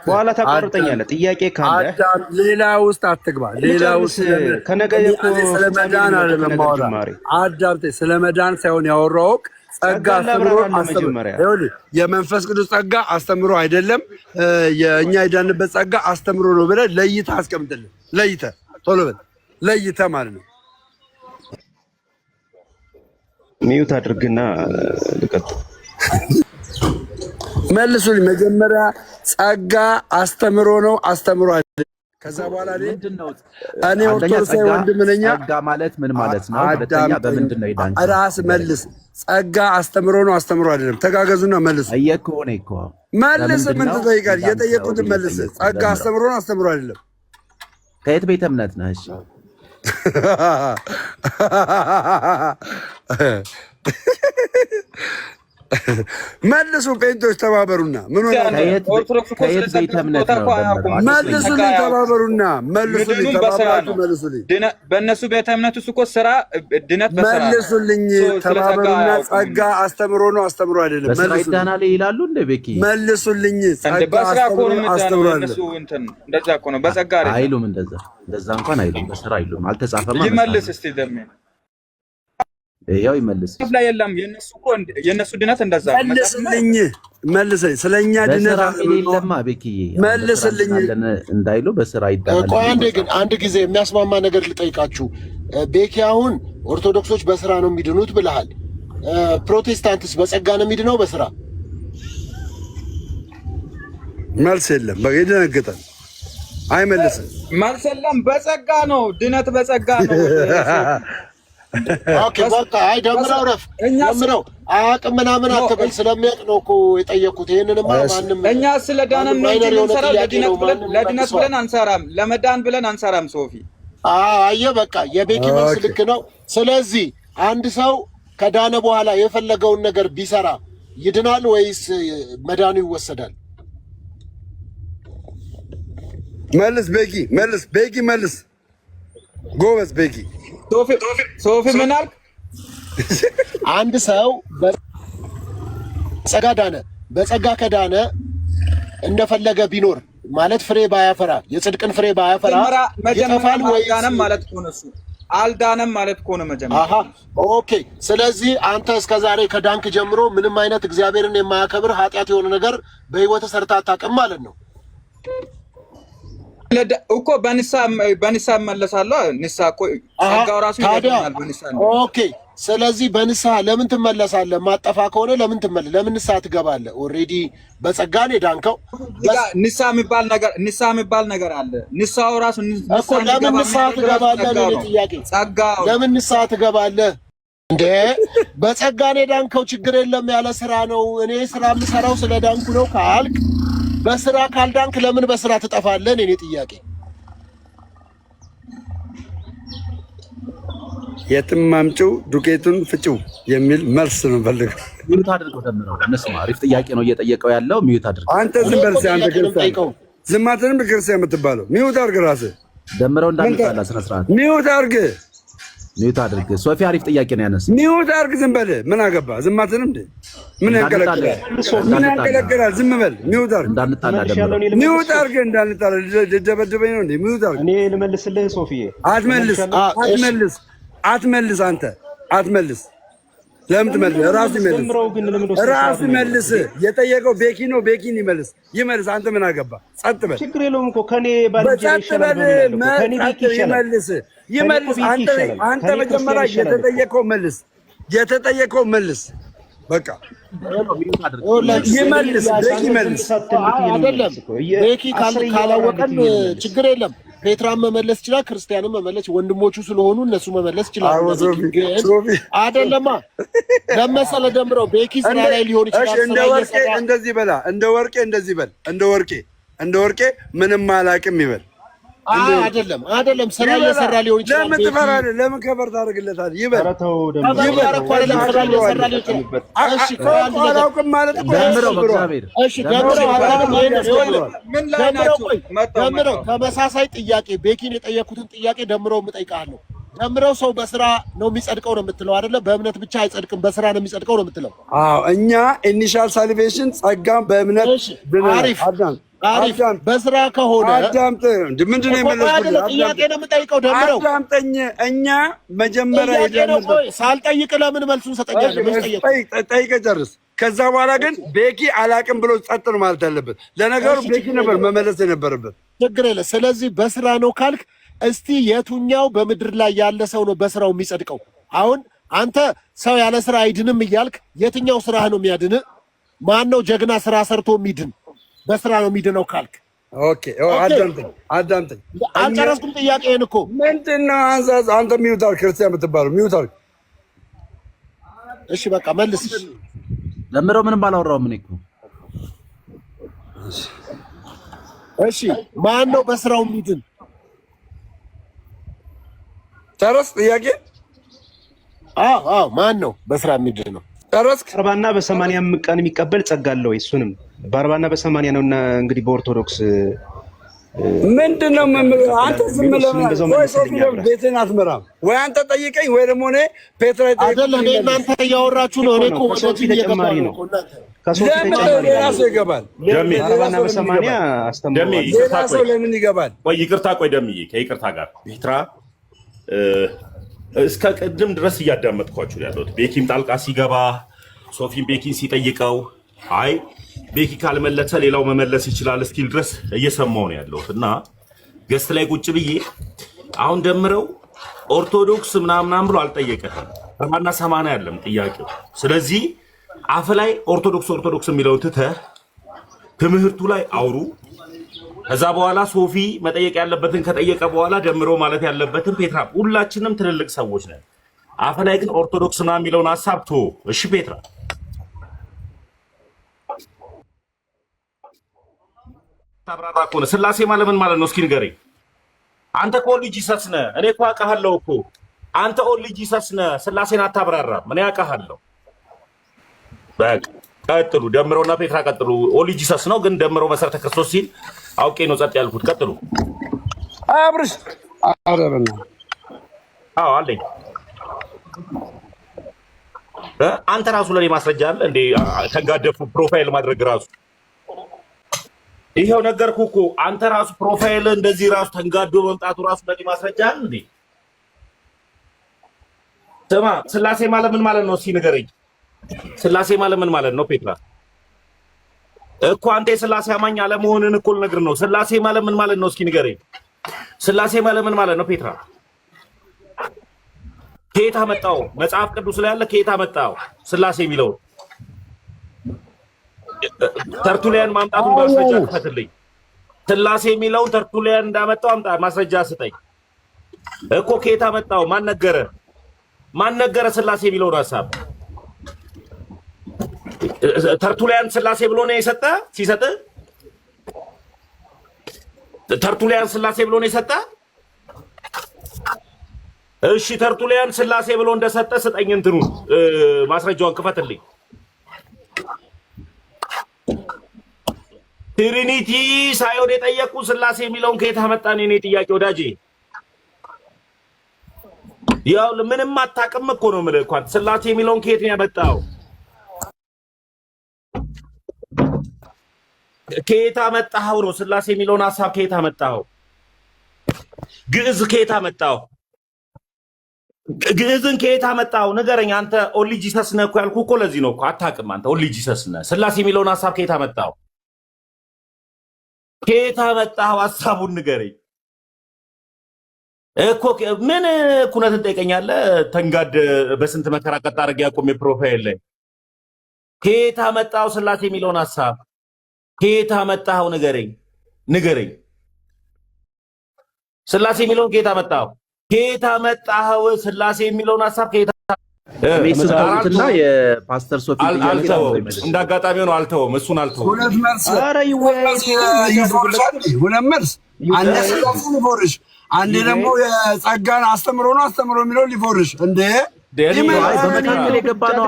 በኋላ ታቋርጠኛለህ። ጥያቄ ካለ ሌላ ውስጥ አትግባ። ሌላ ውስጥ ስለ መዳን አለመማወራ አዳምጤ። ስለ መዳን ሳይሆን ያወራው ጸጋ አስተምሮ የመንፈስ ቅዱስ ጸጋ አስተምሮ አይደለም። የእኛ የዳንበት ጸጋ አስተምሮ ነው ብለህ ለይተህ አስቀምጥልን። ለይተህ ቶሎ በል። ለይተህ ማለት ነው። ሚዩት አድርግና ልቀጥል። መልሱልኝ። መጀመሪያ ጸጋ አስተምሮ ነው አስተምሮ አይደለም። ከዛ በኋላ እኔ ኦርቶዶክሳዊ ወንድም ነኝ። ጸጋ ማለት ምን ማለት ነው? ሁለተኛ በምንድን ነው ይዳን? ራስ መልስ። ጸጋ አስተምሮ ነው አስተምሮ አይደለም። ተጋገዙና መልሱ። እየከው ነው እኮ መልስ። ምን ትጠይቃለህ? የጠየቁትን መልስ። ጸጋ አስተምሮ ነው አስተምሮ አይደለም። ከየት ቤተ እምነት ነህ? እሺ መልሱ። ጴንቶች ተባበሩና ምን ሆነ? ከየት ቤተ እምነት ነው? መልሱልኝ፣ ተባበሩና መልሱልኝ፣ ተባበሩ መልሱልኝ። በእነሱ ቤተ እምነት ውስጥ እኮ ስራ ድነት በስራ መልሱልኝ፣ ተባበሩና። ጸጋ አስተምሮ ነው አስተምሮ አይደለም። በስራ ይዳናል ይላሉ እንደ ቤኪ መልሱልኝ። ጸጋ አስተምሮ ነው አስተምሮ አይደለም። እንደዛ እኮ ነው። በጸጋ አይሉም። እንደዛ እንኳን አይሉም። በስራ አይሉም። አልተጻፈም። ይመልስ እስቲ ደሜ ያው ይመልስ ላይ የለም። የነሱ ድነት እንደዛ መልስልኝ፣ መልስልኝ። ስለኛ ድነት የለማ ቤኪዬ መልስልኝ እንዳይሉ በስራ ይዳናል። ቆይ አንድ ጊዜ የሚያስማማ ነገር ልጠይቃችሁ። ቤኪ አሁን ኦርቶዶክሶች በስራ ነው የሚድኑት ብለሃል። ፕሮቴስታንትስ በጸጋ ነው የሚድነው በስራ? መልስ የለም። በቃ ይደነግጣል። አይመልስም። መልስ የለም። በጸጋ ነው ድነት፣ በጸጋ ነው። ኦኬ በቃ አይ ደምረው ረፍ ደምረው አያውቅም ምናምን አትበል። ስለሚያውቅ ነው እኮ የጠየኩት። ይሄንንማ ማንም እኛ ስለ ዳንም ነው እንጂ እንሰራው ለድነት ብለን አንሰራም፣ ለመዳን ብለን አንሰራም። ሶፊ አየህ በቃ የቤኪ መልስ ልክ ነው። ስለዚህ አንድ ሰው ከዳነ በኋላ የፈለገውን ነገር ቢሰራ ይድናል ወይስ መዳኑ ይወሰዳል? መልስ ቤኪ፣ መልስ ቤኪ፣ መልስ ጎበዝ ቤኪ። ሶፊ ምን አልክ? አንድ ሰው በጸጋ ዳነ። በጸጋ ከዳነ እንደፈለገ ቢኖር ማለት ፍሬ ባያፈራ የጽድቅን ፍሬ ባያፈራ ይጠፋል ወይስ አልዳነም ማለት ነው? እሱ አልዳነም ማለት ነው መጀመሪያ። ኦኬ። ስለዚህ አንተ እስከዛሬ ከዳንክ ጀምሮ ምንም አይነት እግዚአብሔርን የማያከብር ኃጢአት የሆነ ነገር በህይወት ሰርታ አታውቅም ማለት ነው እኮ። በንሳ መለሳለሁ። ንሳ እኮ ጸጋው ራሱ ይደርሳል በንሳ ነው። ኦኬ። ስለዚህ በንሳ ለምን ትመለሳለህ? ማጠፋ ከሆነ ለምን ንሳ ትገባለህ? ኦሬዲ በጸጋ ነው የዳንከው። ንሳ የሚባል ነገር አለ። ንሳው ራሱ እኮ ለምን ንሳ ትገባለህ ነው ጥያቄ። ጸጋው ለምን ንሳ ትገባለህ እንዴ? በጸጋ ነው የዳንከው፣ ችግር የለም ያለ ስራ ነው። እኔ ስራ የምሰራው ስለ ዳንኩ ነው ካልክ በስራ ካልዳንክ ለምን በስራ ትጠፋለህ? እኔ ጥያቄ። የትም ማምጪው ዱቄቱን ፍጪው የሚል መልስ ነው ፈልገው። ሚዩት አድርገው ደምረው። እነሱማ አሪፍ ጥያቄ ነው እየጠየቀው ያለው። ሚዩት አድርገው። አንተ ዝም በል አንተ ክርስቲያን፣ ዝም አትልም ክርስቲያን የምትባለው። ሚዩት አድርግ ራስህ። ደምረው እንዳንጣላ ስነ ስርዓት ሚዩት አድርግ። ሚዩት አድርግ። ሶፊ አሪፍ ጥያቄ ነው ያነሳው። ሚዩት አድርግ። ዝም በል። ምን አገባ? ዝም አትልም እንዴ? ምን ያንቀለቅላል? ዝም በል። ሚዩት አድርግ። እንዳንጣላ ደምረው። ሚዩት አድርግ። እንዳንጣላ ልደበድበኝ ነው እንዴ? ሚዩት አድርግ። እኔ ልመልስልህ ሶፊዬ። አትመልስ። አንተ አትመልስ። ለምን ትመልስ? ራሱ ይመልስ። የጠየቀው ቤኪ ነው። ቤኪን ይመልስ። አንተ ምን አገባ? ጸጥ በል። ችግር የለውም እኮ ከኔ ባልጀራ ይሻላል። ይመልስ። አንተ መጀመሪያ የተጠየቀው መልስ። በቃ ይመልስ። ቤኪ ካላወቀን ችግር የለም። ፔትራን መመለስ ይችላል፣ ክርስቲያንን መመለስ ወንድሞቹ ስለሆኑ እነሱ መመለስ ይችላል። አይደለማ ለመሰለ ደምረው ቤኪ ስራ ላይ ሊሆን ይችላል። እንደ ወርቄ እንደዚህ በላ፣ እንደ ወርቄ እንደዚህ በል፣ እንደ ወርቄ ምንም አላውቅም ይበል። አይደለም ስራ እየሰራ ሊሆን ይችላል። ለምን ትፈራለህ? ለምን ከበር ታደርግለታለህ? ይበል። አላውቅም ማለት እኮ ደምረው ተመሳሳይ ጥያቄ ቤኪን የጠየኩትን ጥያቄ ደምረው የምጠይቅሃለሁ። ደምረው ሰው በስራ ነው የሚጸድቀው ነው የምትለው አይደለ? በእምነት ብቻ አይጸድቅም፣ በስራ ነው የሚጸድቀው ነው የምትለው። አዎ እኛ ኢኒሻል ሳልቬሽን ጸጋም በእምነት አሪፍ በስራ ከሆነ አዳምጥ። ምንድነው የመለስኩት? ጥያቄ ነው የምጠይቀው። ደምረው አዳምጠኝ። እኛ መጀመሪያ ሳልጠይቅ ለምን መልሱን ሰጠኛለህ? ጠይቀህ ጨርስ። ከዛ በኋላ ግን ቤኪ አላቅም ብሎ ጸጥ ነው ማለት አለበት። ለነገሩ ቤኪ ነበር መመለስ የነበረበት። ችግር የለም። ስለዚህ በስራ ነው ካልክ እስቲ የቱኛው በምድር ላይ ያለ ሰው ነው በስራው የሚጸድቀው? አሁን አንተ ሰው ያለ ስራ አይድንም እያልክ የትኛው ስራህ ነው የሚያድን? ማን ነው ጀግና ስራ ሰርቶ የሚድን? በስራ ነው የሚድነው ካልክ ኦኬ አዳምጠኝ። አልጨረስኩም ጥያቄህን እኮ። ምንድነው አንተ ሚውታል ክርስቲያን የምትባለው ሚውታል? እሺ በቃ መልስ። ደምረው ምንም ባላወራውም እኔ እኮ። እሺ ማን ነው በስራው የሚድን? ጨረስ ጥያቄ? አዎ ማን ነው በስራ የሚድን ነው? ጨረስክ? 40 በ80 ቀን የሚቀበል ጸጋ አለ ወይ? እሱንም በ40 በ80 ነውና እንግዲህ በኦርቶዶክስ ምንድነው አንተ ዝም ብለህ ወይ ሶፊ ቤትን አትመራም ወይ? አንተ ጠይቀኝ ወይ ደግሞ እኔ ፔትራ አይደለም እናንተ እያወራችሁ ነው። እኔ እኮ ሶፊ ተጨማሪ ነው። ከሶፊ ተጨማሪ ራሱ ይገባል። ደሜ 40 በ80 አስተምሯል። ራሱ ለምን ይገባል? ቆይ ይቅርታ፣ ቆይ ደምዬ ከይቅርታ ጋር ፔትራ እስከ ቅድም ድረስ እያዳመጥኳችሁ ያለሁት ቤኪም ጣልቃ ሲገባ ሶፊን ቤኪን ሲጠይቀው አይ ቤኪ ካልመለሰ ሌላው መመለስ ይችላል እስኪል ድረስ እየሰማሁ ነው ያለሁት እና ገስት ላይ ቁጭ ብዬ አሁን ደምረው ኦርቶዶክስ ምናምን ብሎ አልጠየቀህም። 40 80 ያለም ጥያቄው። ስለዚህ አፍ ላይ ኦርቶዶክስ የሚለውን ትተህ ትምህርቱ ላይ አውሩ። ከዛ በኋላ ሶፊ መጠየቅ ያለበትን ከጠየቀ በኋላ ደምሮ ማለት ያለበትን ፔትራ፣ ሁላችንም ትልልቅ ሰዎች ነን። አፍ ላይ ግን ኦርቶዶክስ ምናምን የሚለውን ሀሳብ ቶ እሺ ፔትራ ታብራራ እኮ ነው። ስላሴ ማለት ምን ማለት ነው? እስኪ ንገረኝ። አንተ እኮ ኦንሊ ጂሰስ ነህ። እኔ እኮ አውቃለሁ እኮ አንተ ኦንሊ ጂሰስ ነህ። ስላሴን አታብራራም። እኔ አውቃለሁ። በቃ ቀጥሉ። ደምረውና ፔትራ ቀጥሉ። ኦንሊ ጂሰስ ነው ግን ደምረው መሰረተ ክርስቶስ ሲል አውቄ ነው ጸጥ ያልኩት። ቀጥሉ። አብርሽ አረረና አዎ አለኝ። አንተ ራሱ ለኔ ማስረጃ አለ እንዴ? ተጋደፉ ፕሮፋይል ማድረግ ራሱ ይሄው ነገርኩ እኮ አንተ ራሱ ፕሮፋይል እንደዚህ ራሱ ተንጋዶ መምጣቱ ራሱ ለኔ ማስረጃ አለ እንዴ? ስማ ስላሴ ማለት ምን ማለት ነው? እስኪ ንገረኝ። ስላሴ ማለት ምን ማለት ነው? ፔትራ እኮ አንተ የስላሴ አማኝ አለመሆንን እኮ ልነግርህ ነው። ስላሴ ማለት ምን ማለት ነው? እስኪ ንገረኝ። ስላሴ ማለት ምን ማለት ነው? ፔትራ ከየት አመጣው? መጽሐፍ ቅዱስ ላይ ያለ ከየት አመጣው? ስላሴ የሚለው ተርቱሊያን ማምጣቱን ማስረጃ ክፈትልኝ። ስላሴ የሚለውን ተርቱሊያን እንዳመጣው አምጣ፣ ማስረጃ ስጠኝ እኮ። ከየት አመጣው? ማን ነገረ? ማን ነገረ? ስላሴ የሚለውን ሐሳብ ተርቱሊያን ስላሴ ብሎ ነው የሰጠ? ሲሰጥ ተርቱሊያን ስላሴ ብሎ ነው የሰጠ? እሺ ተርቱሊያን ስላሴ ብሎ እንደሰጠ ስጠኝ፣ እንትኑን ማስረጃውን ክፈትልኝ። ትሪኒቲ ሳይሆን የጠየቁ ስላሴ የሚለውን ከየት አመጣን? የኔ ጥያቄ ወዳጄ፣ ያው ምንም አታውቅም እኮ ነው የምልህ። እንኳን ስላሴ የሚለውን ከየት ነው ያመጣው? ከየት አመጣኸው ነው? ስላሴ የሚለውን ሐሳብ ከየት አመጣኸው? ግዕዝ ከየት አመጣኸው? ግዕዝን ከየት አመጣኸው? ንገረኝ። አንተ ኦንሊ ጂሰስ ነህ እኮ ያልኩህ እኮ ለዚህ ነው እኮ። አታውቅም አንተ ኦንሊ ጂሰስ ነህ። ስላሴ የሚለውን ሐሳብ ከየት አመጣኸው? ከየት አመጣኸው? ሐሳቡን ንገረኝ እኮ። ምን ኩነትን ጠይቀኛለህ? ተንጋድ በስንት መከራ ቀጥ አድርጌ ያቆም የፕሮፋይል ላይ ከየት አመጣኸው? ስላሴ የሚለውን ሐሳብ ከየት አመጣኸው? ንገረኝ። ስላሴ የሚለውን ከየት አመጣኸው? ከየት አመጣኸው? ስላሴ የሚለውን ሐሳብ ከየት እና የፓስተር ሶፊ እንዳጋጣሚ ሆኖ አልተውም። እሱን አልተውም። ሁለት መልስ አንዴ ስላሴ ሊፎርሽ፣ አንዴ ደግሞ የጸጋን አስተምሮ ነው አስተምሮ የሚለው ሊፎርሽ። እንዴ በመካከል የገባ ነው።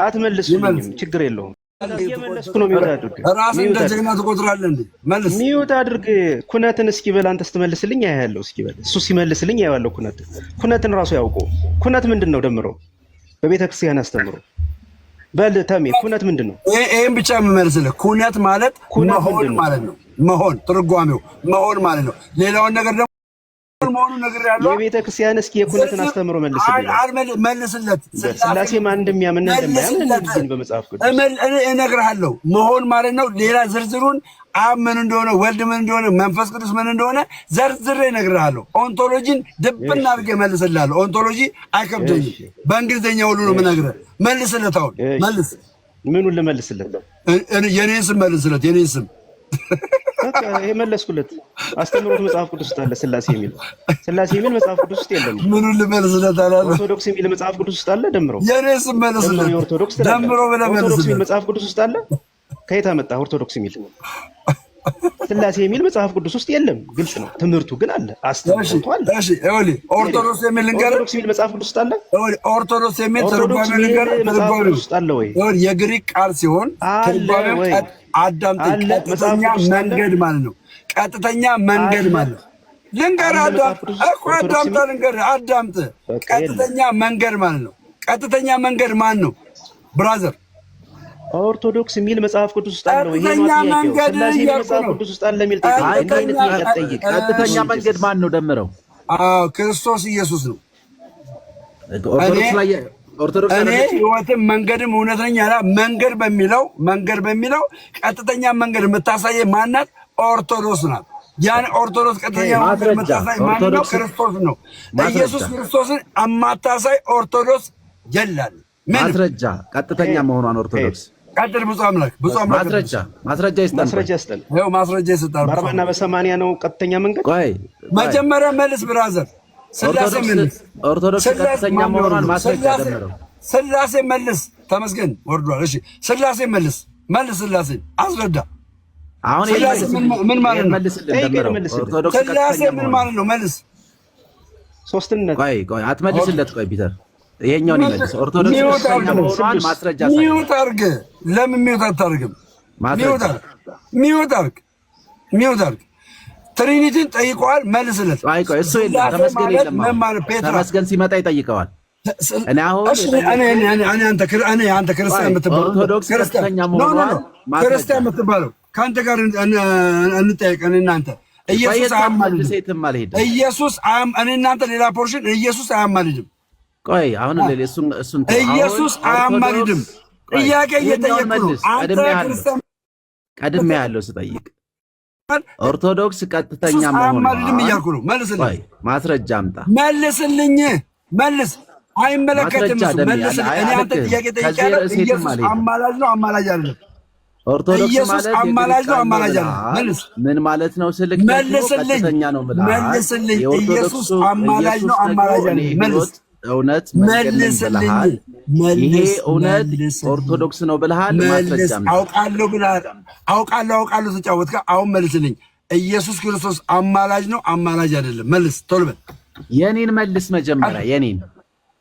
አትመልስልኝም፣ ችግር የለውም። እየመለስኩ ነው። ሚውት አድርግ። ራስን እንደ ጀግና ትቆጥራለህ እንዴ? መልስ። ሚውት አድርግ። ኩነትን እስኪ በል አንተ ስትመልስልኝ አያለሁ። እስኪ በል እሱ ሲመልስልኝ አያለሁ። ኩነትን ራሱ ያውቀው። ኩነት ምንድን ነው? ደምሮ በቤተ ክርስቲያን አስተምሮ በል ተሜ፣ ኩነት ምንድን ነው? ይሄን ብቻ የምመልስልህ ኩነት ማለት መሆን ማለት ነው። መሆን ትርጓሜው መሆን ማለት ነው። ሌላውን ነገር ደግሞ መሆኑን ነግሬሃለሁ። የቤተ ክርስቲያን እስኪ የኩነትን አስተምሮ መልስለት። ስላሴ ማን እንደሚያምን እንደማያምን እንዴት በመጽሐፍ ቅዱስ እነግርሃለሁ። መሆን ማለት ነው። ሌላ ዝርዝሩን አብ ምን እንደሆነ ወልድ ምን እንደሆነ መንፈስ ቅዱስ ምን እንደሆነ ዘርዝሬ እነግርሃለሁ። ኦንቶሎጂን ድብና አድርጌ መልስልሃለሁ። ኦንቶሎጂ አይከብደኝም። በእንግሊዝኛ ሁሉ ነው የምነግርህ። መልስለት። አሁን መልስ። ምኑን ልመልስለት? የኔን ስም መልስለት። የኔን ስም በቃ ይሄ መለስኩለት። አስተምሮት መጽሐፍ ቅዱስ ውስጥ አለ። ስላሴ የሚል መጽሐፍ ቅዱስ ውስጥ የለም። ምኑን ልመልስለት አላለ። ኦርቶዶክስ የሚል መጽሐፍ ቅዱስ ውስጥ አለ። ደምረው የኔን ስም መልስለት። ደምሮ ብለህ መልስለት። ኦርቶዶክስ የሚል መጽሐፍ ቅዱስ ውስጥ አለ። ከየት አመጣ? ኦርቶዶክስ የሚል ስላሴ የሚል መጽሐፍ ቅዱስ ውስጥ የለም። ግልጽ ነው። ትምህርቱ ግን አለ። አስተምሮቱ አለ። እሺ እሺ ኦርቶዶክስ የሚል ልንገርህ። ኦርቶዶክስ የሚል መጽሐፍ ቅዱስ ውስጥ አለ። ኦርቶዶክስ የሚል ትርጓሜ ልንገርህ። ትርጓሜ ውስጥ አለ ወይ? የግሪክ ቃል ሲሆን ትርጓሜው አዳምጥ። ቀጥተኛ መንገድ ማለት ነው። ቀጥተኛ መንገድ ማለት ነው። ልንገርህ። አዳምጥ። ልንገርህ። አዳምጥ። ቀጥተኛ መንገድ ማለት ነው። ቀጥተኛ መንገድ ማን ነው ብራዘር? ኦርቶዶክስ የሚል መጽሐፍ ቅዱስ ውስጥ አለ። ይሄ ነው መንገድ መጽሐፍ ቅዱስ ውስጥ አለ የሚል ጠይቅ። ቀጥተኛ መንገድ ማን ነው? ደምረው። ክርስቶስ ኢየሱስ ነው። ኦርቶዶክስ እኔ ህይወትም መንገድም እውነት ነኝ ያለ መንገድ በሚለው ቀጥተኛ መንገድ የምታሳየ ማናት? ኦርቶዶክስ ናት። ያን ኦርቶዶክስ ቀጥተኛ መንገድ የምታሳይ ማን ነው? ክርስቶስ ነው። ኢየሱስ ክርስቶስን አማታሳይ ኦርቶዶክስ የላል። ማስረጃ ቀጥተኛ መሆኗን ኦርቶዶክስ ቀጥል። ብፁዕ አምላክ ማስረጃ ይስጠን። ይኸው ማስረጃ ይሰጣል። በ40 በ80 ነው ቀጥተኛ መንገድ። ቆይ መጀመሪያ መልስ ብራዘር። ስላሴ መልስ። ኦርቶዶክስ ቀጥተኛ መሆኗን ማስረጃ ደምረው። ስላሴ መልስ። ተመስገን ወርዷል። እሺ ስላሴ መልስ። ስላሴ አስረዳ። አሁን ስላሴ ምን ማለት ነው? ኦርቶዶክስ ስላሴ ምን ማለት ነው? መልስ። ሶስትነት። ቆይ አትመልስለት። ቆይ ፒተር ይሄኛውን ይመልስ። ኦርቶዶክስ መሆኗን ማስረጃ ሳይ ሚውት አድርግ። ለምን ሚውት አታርግም? ሚውት አድርግ። ትሪኒቲን ጠይቀዋል። መልስለት። ቆይ እሱ የለም። ተመስገን የለም። ተመስገን ሲመጣ ይጠይቀዋል። እኔ አሁን አንተ ክርስቲያን የምትባለው ኦርቶዶክስ ቀጥተኛ መሆኗን ክርስቲያን የምትባለው ከአንተ ጋር እንጠያየቅ። እናንተ ኢየሱስ እኔ እናንተ ሌላ ፖርሽን ኢየሱስ አያማልድም። ቆይ አሁን እሱን ኢየሱስ አያማልድም። ጥያቄ እየጠየቁ ነው። አንተ ክርስቲያን ቀድሜ ያለው ስጠይቅ ኦርቶዶክስ ቀጥተኛ መሆኗን አያማልድም እያልኩ ነው። መልስልኝ። ማስረጃ አምጣ። መልስ። አይመለከትም። መልስልኝ። እኔ አንተ ጥያቄ ጠይቄያለሁ። ኢየሱስ አማላጅ ነው አማላጅ አይደለም? ኦርቶዶክስ ማለት አማላጅ ነው አማላጅ አይደለም? መልስ። ምን ማለት ነው? ስልክ ቀጥተኛ ነው ማለት መልስልኝ። ኢየሱስ አማላጅ ነው አማላጅ አይደለም? መልስ። እውነት መንገድ ብለሃል። ይሄ እውነት ኦርቶዶክስ ነው ብለሃል። ማስረጃ አውቃለሁ ብለሃል። አውቃለሁ ተጫወትካ። አሁን መልስልኝ። ኢየሱስ ክርስቶስ አማላጅ ነው አማላጅ አይደለም? መልስ ቶሎ በል። የኔን መልስ መጀመሪያ። የኔን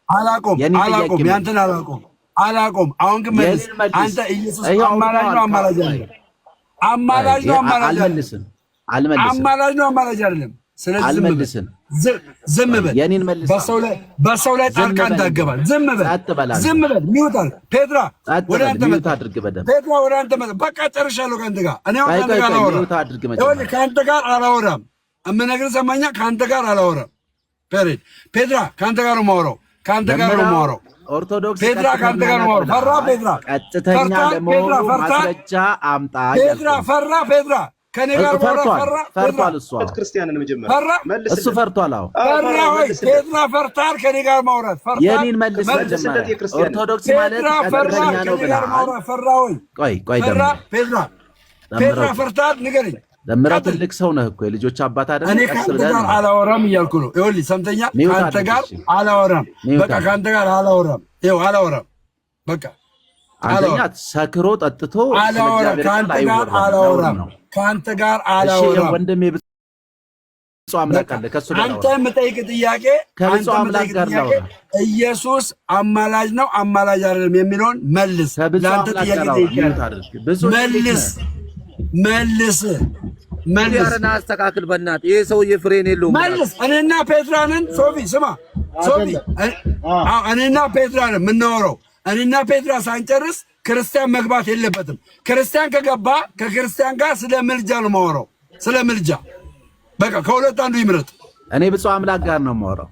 አላቆም ያንተን አላቆም። አሁን ግን መልስ። አንተ ኢየሱስ አማላጅ ነው አማላጅ አይደለም? አማላጅ ነው አማላጅ አይደለም? አማላጅ ነው አማላጅ አይደለም? ስለዚህ ዝም በል። የኔን መልስ። በሰው ላይ ጣልቃ እንዳትገባ ዝም በል። ሚውት አድርግ። ፔትራ ወደ አንተ መጣ። ፔትራ ወደ አንተ መጣ። በቃ ጨርሻለሁ ከአንተ ጋር። እኔ ከአንተ ጋር አላወራም። ከአንተ ጋር አላወራም። የምነግርህ ሰማኛ። ከአንተ ጋር አላወራም። ፔትራ ከአንተ ጋር ነው የማወራው። ኦርቶዶክስ ፔትራ ከአንተ ጋር ነው የማወራው። ፈራ ፔትራ። ቀጥተኛ ለመሆኑ ማስረጃ አምጣ። ፔትራ ፈራ ፔትራ ከኔ ጋር ፈርቷል። ክርስቲያንን መጀመሪያ እሱ ፈርቷል። አዎ ፈራ ሆይ ፔትራ ፈርታል። ከኔ ጋር ማውራት ፈርታል። የኔን መልስ መጀመሪያ። ኦርቶዶክስ ማለት ቀጥተኛ ነው ብለሃል። ፈራ ሆይ ቆይ ፔትራ ፈርታል። ንገረኝ። ደምረው ትልቅ ሰው ነህ እኮ የልጆች አባት አይደል? እኔ ከአንተ ጋር አላወራም እያልኩ ነው። ይኸውልህ ሰምተኛል። ከአንተ ጋር አላወራም። በቃ ከአንተ ጋር አላወራም። ይኸው አላወራም። በቃ አንደኛ ሰክሮ ጠጥቶ አላወራም። ከአንተ ጋር አላወራም። ከአንተ ጋር አላወራም። ወንድሜ ብፁዕ አምላክ አለ ከሱ ጋር አንተ የምጠይቅ ጥያቄ ከብፁዕ አምላክ ጋር ነው። ኢየሱስ አማላጅ ነው አማላጅ አይደለም የሚለውን መልስ። ለአንተ ጥያቄ መልስ። አስተካክል በእናትህ። ይሄ ሰውዬ ፍሬን የለውም። መልስ። እኔና ፔትራንን ስማ ሶፊ፣ እኔና ፔትራንን የምናወራው እኔና ፔትራ ሳንጨርስ ክርስቲያን መግባት የለበትም። ክርስቲያን ከገባ ከክርስቲያን ጋር ስለ ምልጃ ነው የማወራው። ስለ ምልጃ በቃ ከሁለት አንዱ ይምረጥ። እኔ ብፁዕ አምላክ ጋር ነው የማወራው።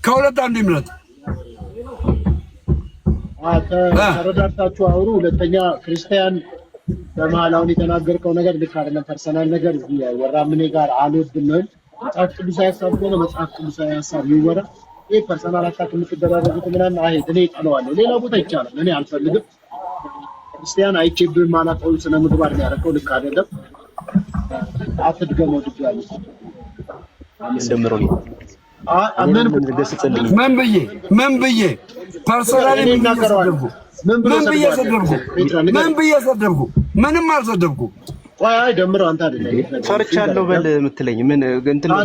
ከሁለት አንዱ ይምረጥ። ተረዳድታችሁ አውሩ። ሁለተኛ ክርስቲያን በመሀል አሁን የተናገርከው ነገር ልክ አይደለም። ፐርሰናል ነገር ወራም እኔ ጋር አልወድም። መጽሐፍ ቅዱሳዊ ሀሳብ ከሆነ መጽሐፍ ቅዱሳዊ ሀሳብ ይወራ። ይህ ፐርሰናል አታክ የምትደራረጉት ምናምን አይሄድ። እኔ እጠለዋለሁ። ሌላ ቦታ ይቻላል፣ እኔ አልፈልግም። ክርስቲያን አይቼብህ ማላውቀው ስነ ምግባር ያደረገው ልክ አይደለም። አትድገመው ድጋሚ ምን ብዬ ፐርሰናሊ ምን ብዬ ሰደብኩ? ምንም አልሰደብኩ። ቆይ ደምረው አንተ አይደለም ፈርቻለሁ በል የምትለኝ ምን እንትን ነው?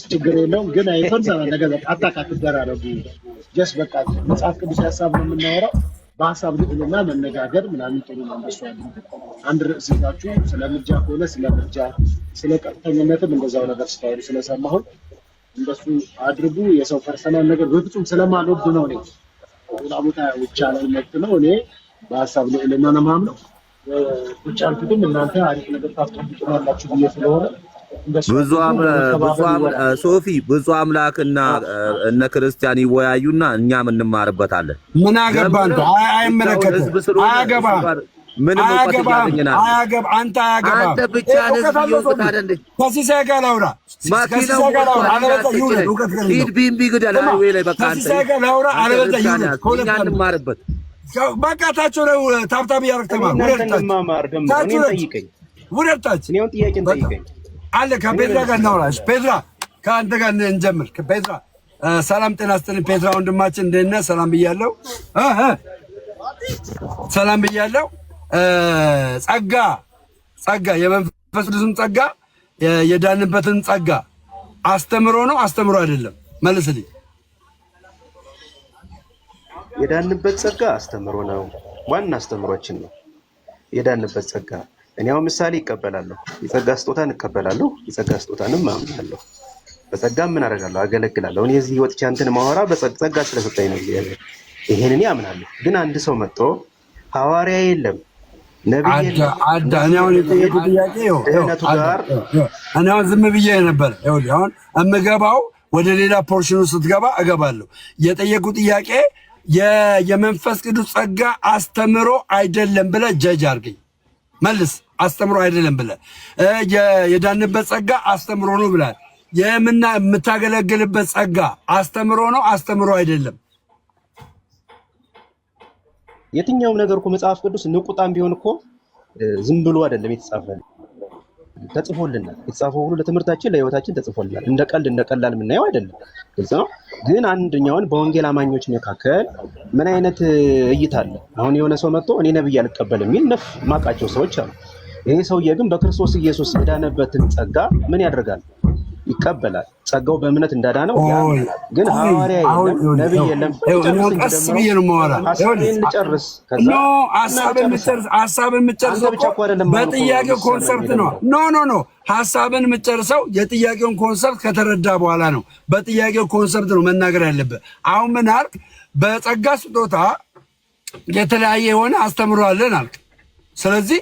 ችግር የለውም ግን ፐርሰናል ነገር አታካትደራረጉ። ጀስት በቃ መጽሐፍ ቅዱስ ሀሳብ ነው የምናወራው። በሀሳብ ልዕልና መነጋገር ምናምን ጥሩ ነው። እንደሱ አንድ ርዕስ ይዛችሁ ስለ ምርጫ ከሆነ ስለ ምርጫ፣ ስለ ቀጥተኝነትም እንደዛው ነገር ስታወሩ ስለሰማሁን እንደሱ አድርጉ። የሰው ፐርሰናል ነገር በፍጹም ስለማልወድ ነው። እኔ ሌላ ቦታ ይቻላል መብት ነው። እኔ በሀሳብ ልዕልና ነው የማምነው። ቁጭ አልኩትም እናንተ አሪፍ ነገር ታስጠብቁናላችሁ ብዬ ስለሆነ ሶፊ ብዙ አምላክና እነ ክርስቲያን ይወያዩና እኛም እንማርበታለን። ምን አገባን? አይመለከትም። አያገባም። አንተ ብቻ ከሲሳይ ጋር ላውራ። በቃ ታቸው ነው ታብታብ እያደረግህ ውደታች አለ። ከፔትራ ጋር እናውራ። ፔትራ ከአንተ ጋር እንጀምር። ፔትራ ሰላም ጤና ይስጥልኝ። ፔትራ ወንድማችን እንዴት ነህ? ሰላም ብያለሁ። ሰላም ብያለሁ። ጸጋ የመንፈስ ቅዱስን ጸጋ የዳንበትን ጸጋ አስተምሮ ነው አስተምሮ አይደለም? መልስልኝ። የዳንበት ጸጋ አስተምሮ ነው። ዋና አስተምሮችን ነው የዳንበት ጸጋ። እኔ አሁን ምሳሌ ይቀበላለሁ፣ የጸጋ ስጦታን እቀበላለሁ፣ የጸጋ ስጦታንም አምናለሁ። በጸጋም ምን አደርጋለሁ? አገለግላለሁ። እኔ እዚህ ወጥቼ አንተን ማወራ በጸጋ ስለሰጠኝ ነው እግዚአብሔር። ይሄን እኔ አምናለሁ። ግን አንድ ሰው መጥቶ ሐዋርያ የለም ነብይ የለም እኔ አሁን የጠየቁት ጥያቄ እኔ አሁን ዝም ብዬ ነበር። አሁን እምገባው ወደ ሌላ ፖርሽኑ ስትገባ እገባለሁ። የጠየቁት ጥያቄ የመንፈስ ቅዱስ ጸጋ አስተምሮ አይደለም ብለህ ጀጅ አድርገኝ። መልስ። አስተምሮ አይደለም ብለህ የዳንበት ጸጋ አስተምሮ ነው ብለህ የምታገለግልበት ጸጋ አስተምሮ ነው አስተምሮ አይደለም? የትኛውም ነገር እኮ መጽሐፍ ቅዱስ ንቁጣም ቢሆን እኮ ዝም ብሎ አይደለም የተጻፈልን፣ ተጽፎልናል። የተጻፈው ሁሉ ለትምህርታችን ለህይወታችን ተጽፎልናል። እንደ ቀልድ እንደ ቀላል የምናየው አይደለም። ግልጽ ነው። ግን አንደኛውን በወንጌል አማኞች መካከል ምን አይነት እይታ አለ? አሁን የሆነ ሰው መጥቶ እኔ ነብይ አልቀበልም የሚል ነፍ ማቃቸው ሰዎች አሉ። ይሄ ሰውዬ ግን በክርስቶስ ኢየሱስ የዳነበትን ጸጋ ምን ያደርጋል? ይቀበላል። ጸጋው በእምነት እንዳዳነው ያምናል። ግን ሐዋርያ የለም ነብይ የለም። ቀስ ብዬ ነው የማወራው። ልጨርስ። ሀሳብን የምጨርሰው በጥያቄው ኮንሰርት ነው። ኖ ሀሳብን የምጨርሰው የጥያቄውን ኮንሰርት ከተረዳ በኋላ ነው። በጥያቄው ኮንሰርት ነው መናገር ያለብህ። አሁን ምን አልክ? በጸጋ ስጦታ የተለያየ የሆነ አስተምሮ አለን አልክ። ስለዚህ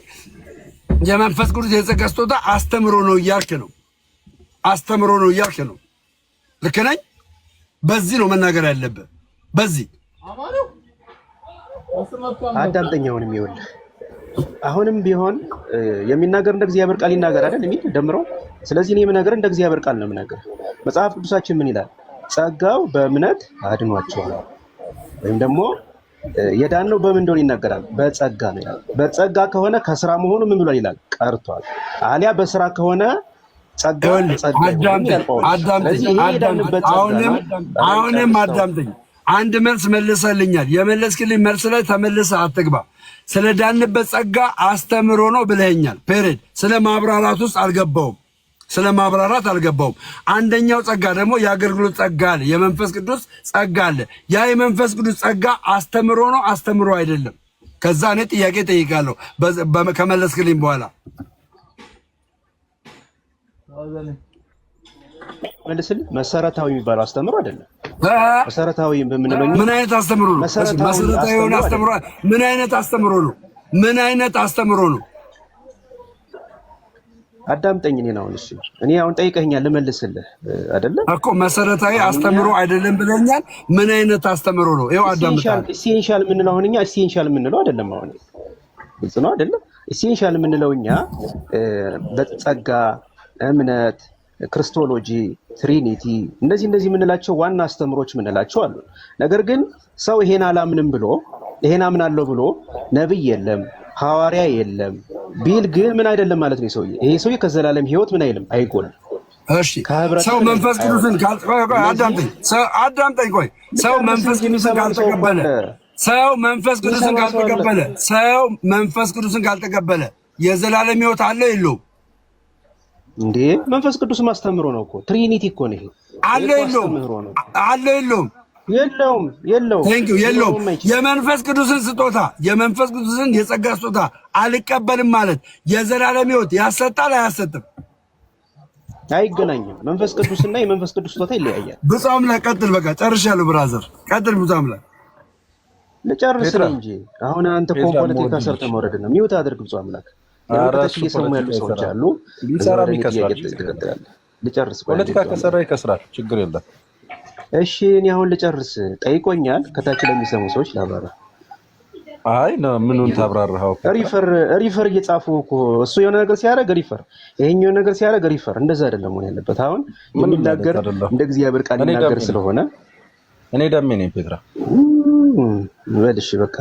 የመንፈስ ቅዱስ የጸጋ ስጦታ አስተምሮ ነው እያልክ ነው። አስተምሮ ነው እያልክ ነው። ልክ ነኝ? በዚህ ነው መናገር ያለብህ። በዚህ አዳምጠኛውንም ይኸውልህ፣ አሁንም ቢሆን የሚናገር እንደ እግዚአብሔር ቃል ይናገር አይደል የሚል ደምረው። ስለዚህ እኔ የምናገር እንደ እግዚአብሔር ቃል ነው የምናገር። መጽሐፍ ቅዱሳችን ምን ይላል? ጸጋው በእምነት አድኗቸዋል። ወይም ደግሞ የዳነው በምን እንደሆነ ይናገራል። በጸጋ ነው ይላል። በጸጋ ከሆነ ከስራ መሆኑ ምን ብሏል ይላል? ቀርቷል። አሊያ በስራ ከሆነ አሁንም አዳምጠኝ። አንድ መልስ መልሰልኛል። የመለስክልኝ መልስ ላይ ተመልሰህ አትግባ። ስለ ዳንበት ጸጋ አስተምሮ ነው ብለኸኛል። ፔሬድ። ስለ ማብራራት ውስጥ አልገባውም። ስለ ማብራራት አልገባውም። አንደኛው ጸጋ ደግሞ የአገልግሎት ጸጋ አለ፣ የመንፈስ ቅዱስ ጸጋ አለ። ያ የመንፈስ ቅዱስ ጸጋ አስተምሮ ነው አስተምሮ አይደለም? ከዛ እኔ ጥያቄ ጠይቃለሁ ከመለስክልኝ በኋላ መልስልኝ። መሰረታዊ የሚባለው አስተምሮ አይደለም። መሰረታዊ በምንለው ምን አይነት አስተምሮ ነው? መሰረታዊ የሆነ አስተምሮ ምን አይነት አስተምሮ ነው? ምን አይነት አስተምሮ ነው? አዳምጠኝ። እኔን አሁን እሺ፣ እኔ አሁን ጠይቀኸኛል ልመልስልህ አይደለ እኮ መሰረታዊ አስተምሮ አይደለም ብለኛል። ምን አይነት አስተምሮ ነው? ይኸው አዳምጣለሁ። ኢሴንሻል የምንለው አሁን እኛ ኢሴንሻል የምንለው አይደለም። አሁን ግልጽ ነው አይደለም? ኢሴንሻል የምንለው እኛ በጸጋ እምነት፣ ክርስቶሎጂ፣ ትሪኒቲ እነዚህ የምንላቸው ዋና አስተምሮች የምንላቸው አሉ። ነገር ግን ሰው ይሄን አላምንም ብሎ ይሄን አምናለሁ ብሎ ነብይ የለም ሐዋርያ የለም ቢል ግን ምን አይደለም ማለት ነው። ይሄ ሰውዬ ከዘላለም ሕይወት ምን አይልም አይጎልም። እሺ ሰው መንፈስ ቅዱስን አዳምጠኝ። ቆይ ሰው መንፈስ ቅዱስን ካልተቀበለ የዘላለም ሕይወት አለ የለውም? እንዴ መንፈስ ቅዱስ ማስተምሮ ነው እኮ ትሪኒቲ እኮ ነው። ይሄ አለ የለውም? የለውም። የመንፈስ ቅዱስን ስጦታ የመንፈስ ቅዱስን የጸጋ ስጦታ አልቀበልም ማለት የዘላለም ሕይወት ያሰጣል አያሰጥም? አይገናኝም። መንፈስ ቅዱስና የመንፈስ ቅዱስ ስጦታ ይለያያል። ብፁዕ አምላክ ቀጥል። በቃ ጨርሻለሁ ብራዘር፣ ቀጥል። ብፁዕ አምላክ ልጨርስ እንጂ አሁን አንተ እኮ ፖለቲካ ሰርተህ መውረድ ነው። ሚውት አድርግ ብፁዕ አምላክ። እየሰሙ ያሉ ሰዎች አሉ። ሊሰራም ይከስራል። ልጨርስ። ፖለቲካ ከሰራ ይከስራል፣ ችግር የለም። እሺ እኔ አሁን ልጨርስ። ጠይቆኛል። ከታች ለሚሰሙ ሰዎች ላብራራ። አይ ምኑን ታብራራው? ሪፈር እየጻፉ እኮ እሱ የሆነ ነገር ሲያደርግ ሪፈር፣ ይሄኛው ነገር ሲያደርግ ሪፈር። እንደዛ አይደለም መሆን ያለበት። አሁን የሚናገር እንደ እግዚአብሔር ቃል ይናገር ስለሆነ እኔ ደሜ ነኝ ፔትራ። በልሽ በቃ